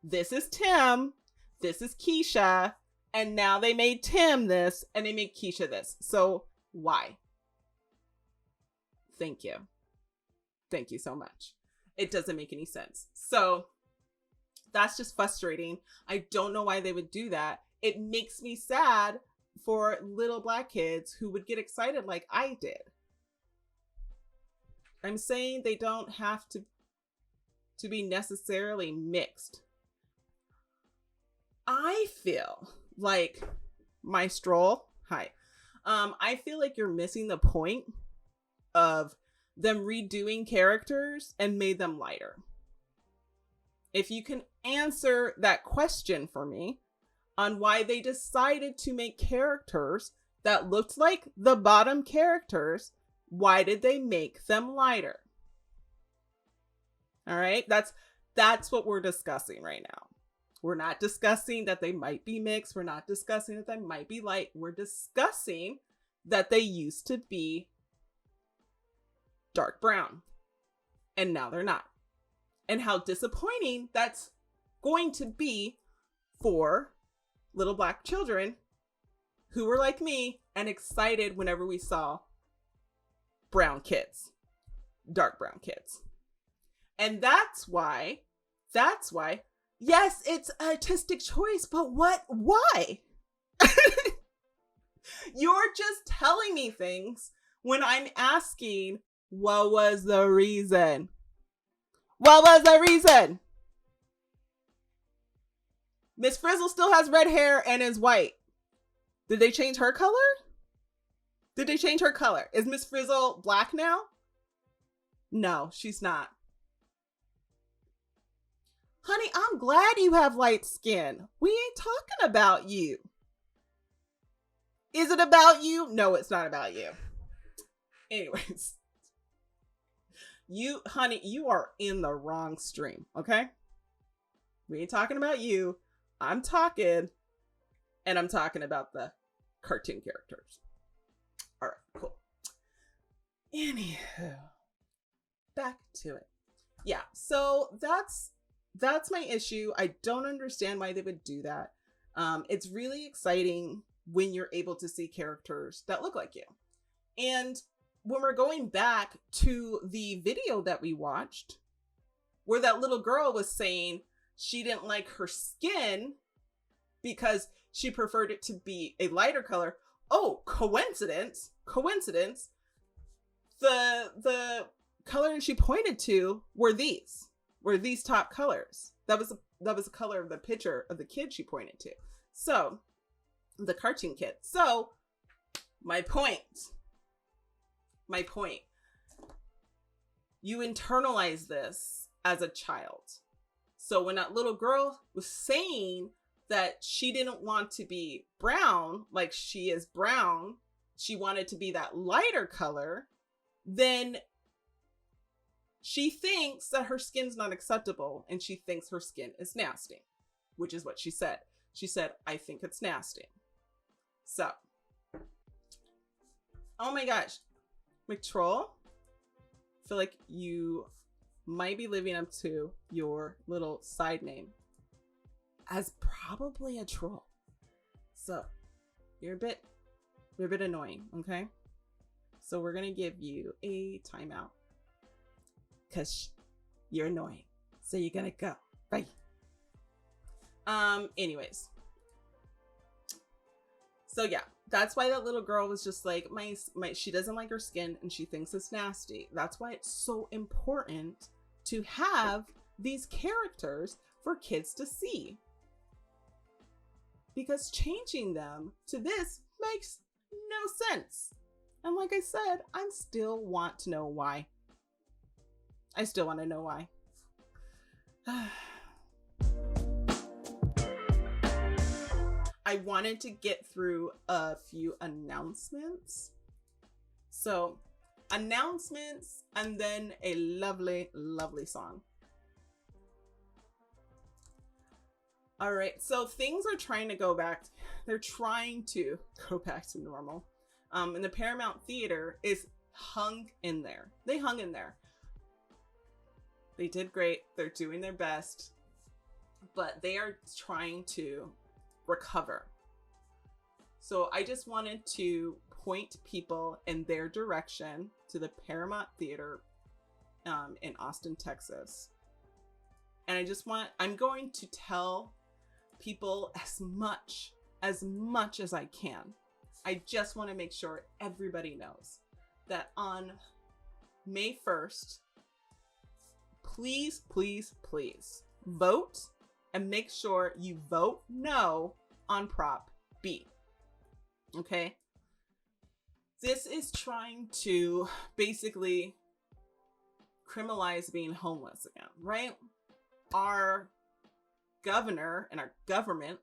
This is Tim. This is Keisha. And now they made Tim this and they made Keisha this. So why? Thank you. Thank you so much. It doesn't make any sense. So that's just frustrating. I don't know why they would do that. It makes me sad for little Black kids who would get excited like I did. I'm saying they don't have to be necessarily mixed. I feel like my stroll, hi. I feel like you're missing the point of them redoing characters and made them lighter. If you can answer that question for me on why they decided to make characters that looked like the bottom characters, why did they make them lighter? All right, that's what we're discussing right now. We're not discussing that they might be mixed. We're not discussing that they might be light. We're discussing that they used to be dark brown and now they're not. And how disappointing that's going to be for little Black children who were like me and excited whenever we saw brown kids, dark brown kids. And that's why, yes, it's artistic choice, but why? You're just telling me things when I'm asking, what was the reason? What was the reason? Miss Frizzle still has red hair and is white. Did they change her color? Did they change her color? Is Miss Frizzle Black now? No, she's not. Honey, I'm glad you have light skin. We ain't talking about you. Is it about you? No, it's not about you. Anyways. Honey, you are in the wrong stream, okay? We ain't talking about you. I'm talking about the cartoon characters. All right, cool. Anywho, back to it. Yeah, so that's my issue. I don't understand why they would do that. It's really exciting when you're able to see characters that look like you. And when we're going back to the video that we watched, where that little girl was saying she didn't like her skin because she preferred it to be a lighter color. Oh, coincidence. The color she pointed to were these top colors. That was the color of the picture of the kid she pointed to. So, the cartoon kid. So, my point. You internalize this as a child. So when that little girl was saying that she didn't want to be brown, like she is brown, she wanted to be that lighter color, then she thinks that her skin's not acceptable and she thinks her skin is nasty, which is what she said. She said, I think it's nasty. So, oh my gosh, McTroll, I feel like you might be living up to your little side name as probably a troll. So, you're a bit annoying, okay? So we're gonna give you a timeout because you're annoying. So you're gonna go. Bye. Anyways. So yeah, that's why that little girl was just like, she doesn't like her skin and she thinks it's nasty. That's why it's so important to have these characters for kids to see. Because changing them to this makes no sense. And like I said, I still want to know why. I still want to know why. I wanted to get through a few announcements. So, announcements and then a lovely, lovely song. All right, so things are trying to go back. They're trying to go back to normal. And the Paramount Theater is hung in there. They hung in there. They did great. They're doing their best, but they are trying to recover. So I just wanted to point people in their direction to the Paramount Theater in Austin, Texas. And I'm going to tell people as much as I can. I just want to make sure everybody knows that on May 1st, please, please, please vote and make sure you vote no on Prop B. Okay? This is trying to basically criminalize being homeless again, right? Our governor and our government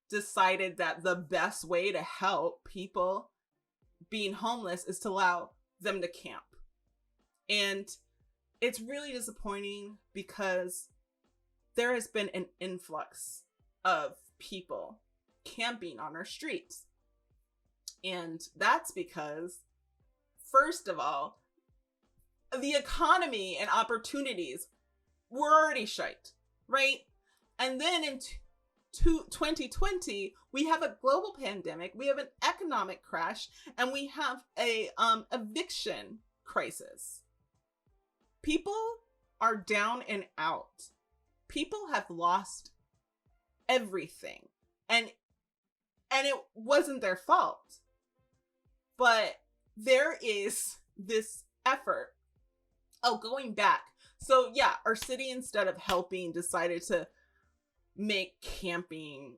decided that the best way to help people being homeless is to allow them to camp. And it's really disappointing because there has been an influx of people camping on our streets. And that's because, first of all, the economy and opportunities were already shite, right? And then in 2020, we have a global pandemic, we have an economic crash, and we have a eviction crisis. People are down and out. People have lost everything, and it wasn't their fault. But there is this effort. Oh, going back. So yeah, our city, instead of helping, decided to make camping,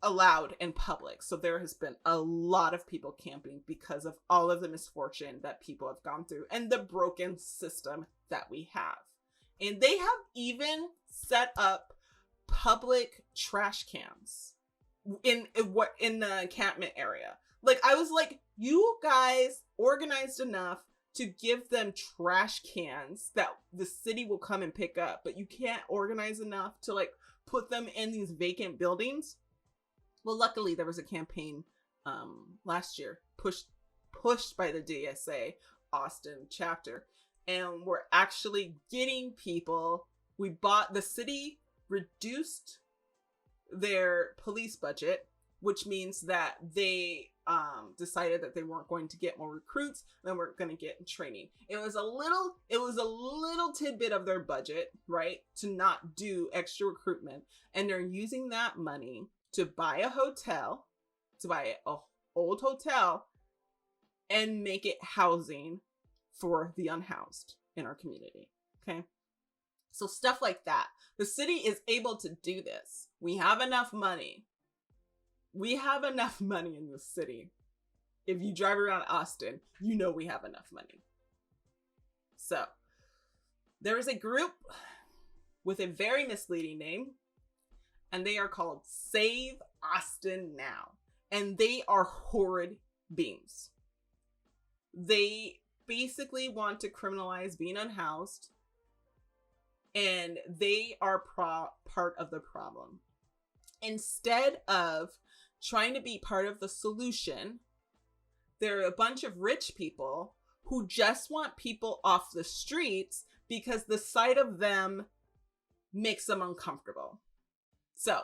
allowed in public. So there has been a lot of people camping because of all of the misfortune that people have gone through and the broken system that we have. And they have even set up public trash cans in the encampment area. Like, I was like, you guys organized enough to give them trash cans that the city will come and pick up, but you can't organize enough to like put them in these vacant buildings. Well, luckily there was a campaign last year pushed by the DSA Austin chapter, and we're actually getting people. The city reduced their police budget, which means that they decided that they weren't going to get more recruits, they weren't going to get training. It was a little tidbit of their budget, right, to not do extra recruitment, and they're using that money to buy a hotel, to buy a old hotel, and make it housing for the unhoused in our community. Okay, so stuff like that. The city is able to do this. We have enough money. We have enough money in this city. If you drive around Austin, you know we have enough money. So there is a group with a very misleading name, and they are called Save Austin Now. And they are horrid beings. They basically want to criminalize being unhoused, and they are part of the problem. Instead of trying to be part of the solution, there are a bunch of rich people who just want people off the streets because the sight of them makes them uncomfortable. So,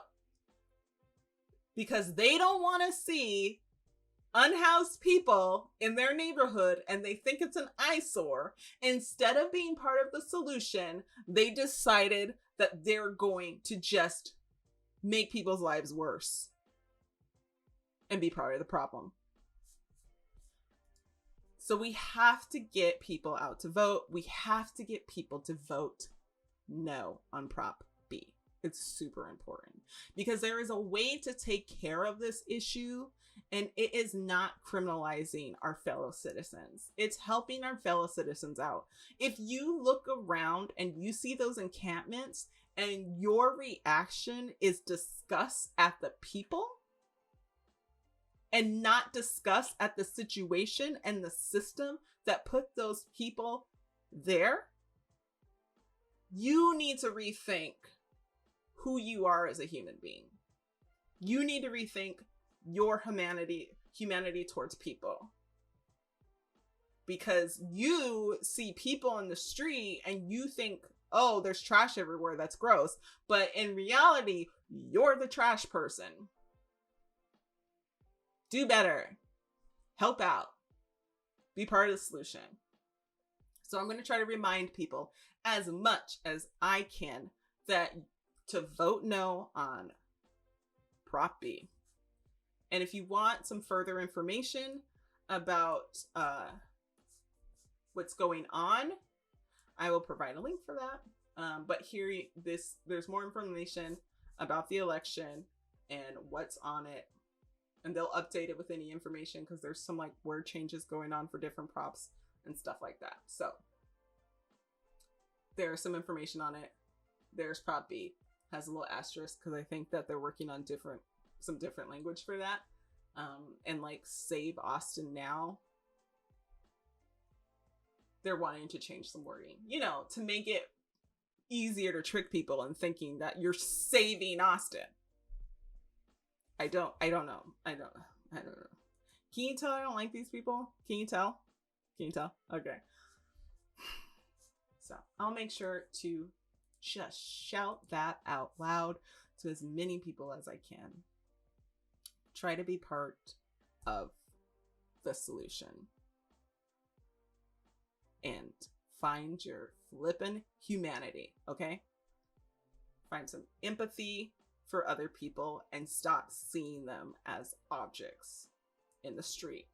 because they don't want to see unhoused people in their neighborhood and they think it's an eyesore, instead of being part of the solution, they decided that they're going to just make people's lives worse and be part of the problem. So we have to get people out to vote. We have to get people to vote no on Prop B. It's super important because there is a way to take care of this issue, and it is not criminalizing our fellow citizens. It's helping our fellow citizens out. If you look around and you see those encampments and your reaction is disgust at the people and not disgust at the situation and the system that put those people there, you need to rethink who you are as a human being. You need to rethink your humanity towards people. Because you see people in the street and you think, oh, there's trash everywhere, that's gross. But in reality, you're the trash person. Do better. Help out. Be part of the solution. So I'm going to try to remind people as much as I can that to vote no on Prop B. And if you want some further information about what's going on, I will provide a link for that. But here, there's more information about the election and what's on it. And they'll update it with any information because there's some like word changes going on for different props and stuff like that. So there's some information on it. There's Prop B. Has a little asterisk because I think that they're working on some different language for that. And like Save Austin Now, they're wanting to change some wording, you know, to make it easier to trick people in thinking that you're saving Austin. I don't know. Can you tell I don't like these people? Can you tell? Okay. So I'll make sure to just shout that out loud to as many people as I can. Try to be part of the solution. And find your flippin' humanity, okay? Find some empathy for other people and stop seeing them as objects in the street.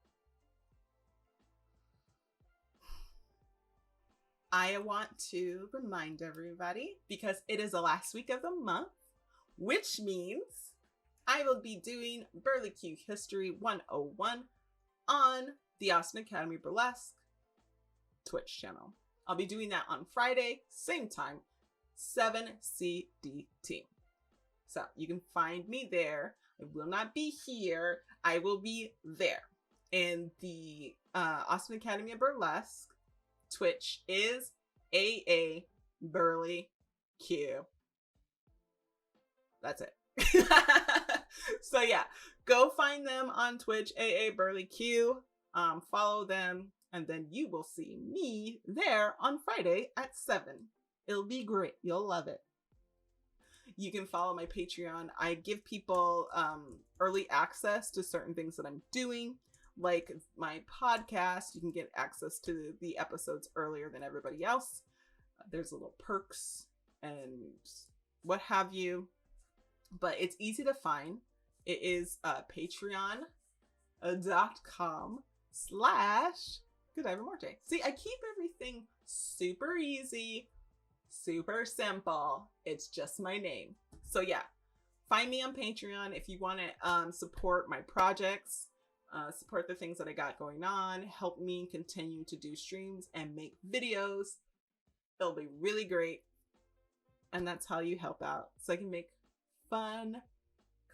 I want to remind everybody, because it is the last week of the month, which means I will be doing Burley Q History 101 on the Austin Academy Burlesque Twitch channel. I'll be doing that on Friday, same time, 7 CDT. So you can find me there. I will not be here. I will be there. And the Austin Academy of Burlesque Twitch is AA Burley Q. That's it. So yeah, go find them on Twitch, AA Burley Q. Follow them, and then you will see me there on Friday at 7. It'll be great. You'll love it. You can follow my Patreon. I give people early access to certain things that I'm doing, like my podcast. You can get access to the episodes earlier than everybody else. There's little perks and what have you, but it's easy to find. It is patreon.com/godivamorte. See, I keep everything super easy, super simple. It's just my name. So yeah, find me on Patreon if you want to support my projects, support the things that I got going on, help me continue to do streams and make videos. It'll be really great. And that's how you help out, so I can make fun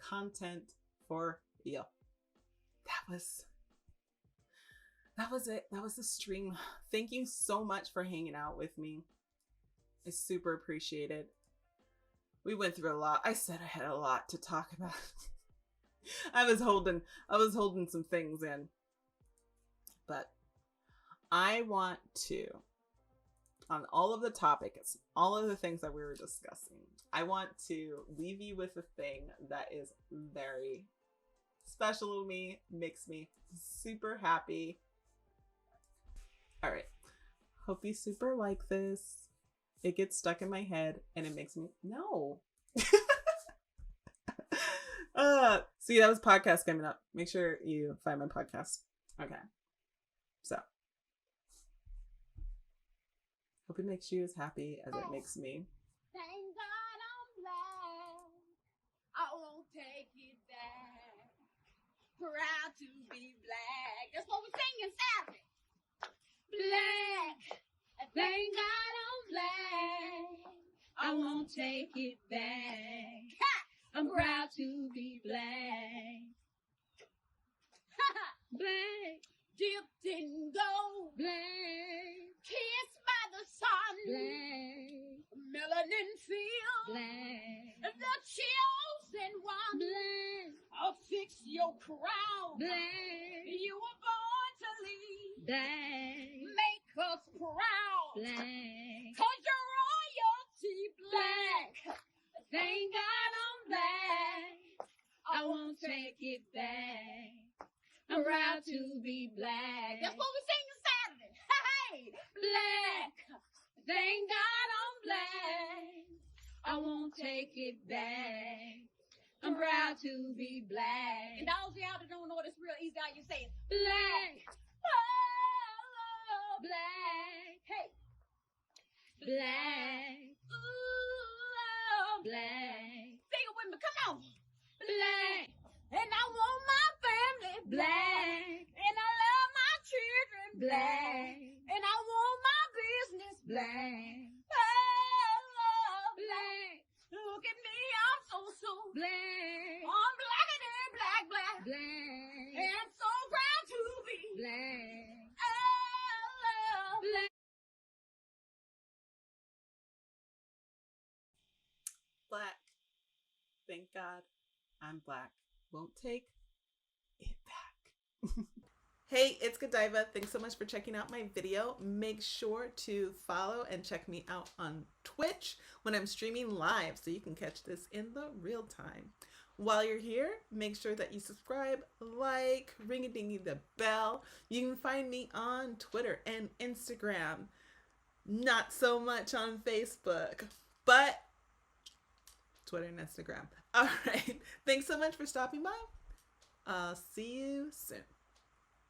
content for you. That was it. That was the stream. Thank you so much for hanging out with me. I super appreciate it. We went through a lot. I said I had a lot to talk about. I was holding some things in. But I want to, on all of the topics, all of the things that we were discussing, I want to leave you with a thing that is very special to me, makes me super happy. All right. Hope you super like this. It gets stuck in my head and it makes me, no. See, that was podcast coming up. Make sure you find my podcast. Okay. So. Hope it makes you as happy as it makes me. Thank God I'm black. I won't take it back. Proud to be black. That's what we're singing, Saturday. Black. Thank God I'm black. I won't take it back. Ha! I'm proud to be black. Black. Dipped in gold. Black. Kissed by the sun. Black. Melanin field. Black. The chosen one. Black. I'll fix your crown. Black. You were born to lead. Black. Make us proud. Black. 'Cause you're royalty. Black. Thank God I'm black. I won't take it back. I'm proud to be black. That's what we're singing Saturday. Hey, black. Thank God I'm black. I won't take it back. I'm proud to be black. And those of y'all that don't know it, it's real easy how you say it. Black. Oh, black. Hey. Black. Ooh, black. Sing it with me. Come on. Black. And I want my family black. And I love my children black. And I want my business black. Oh, black. Look at me, I'm so black. I'm blacker than black. And so proud to be black. Oh, black. Black. Thank God I'm black. Won't take it back. Hey, it's Godiva. Thanks so much for checking out my video. Make sure to follow and check me out on Twitch when I'm streaming live so you can catch this in the real time. While you're here, make sure that you subscribe, like, ring-a-dingy the bell. You can find me on Twitter and Instagram. Not so much on Facebook, but Twitter and Instagram. All right. Thanks so much for stopping by. I'll see you soon.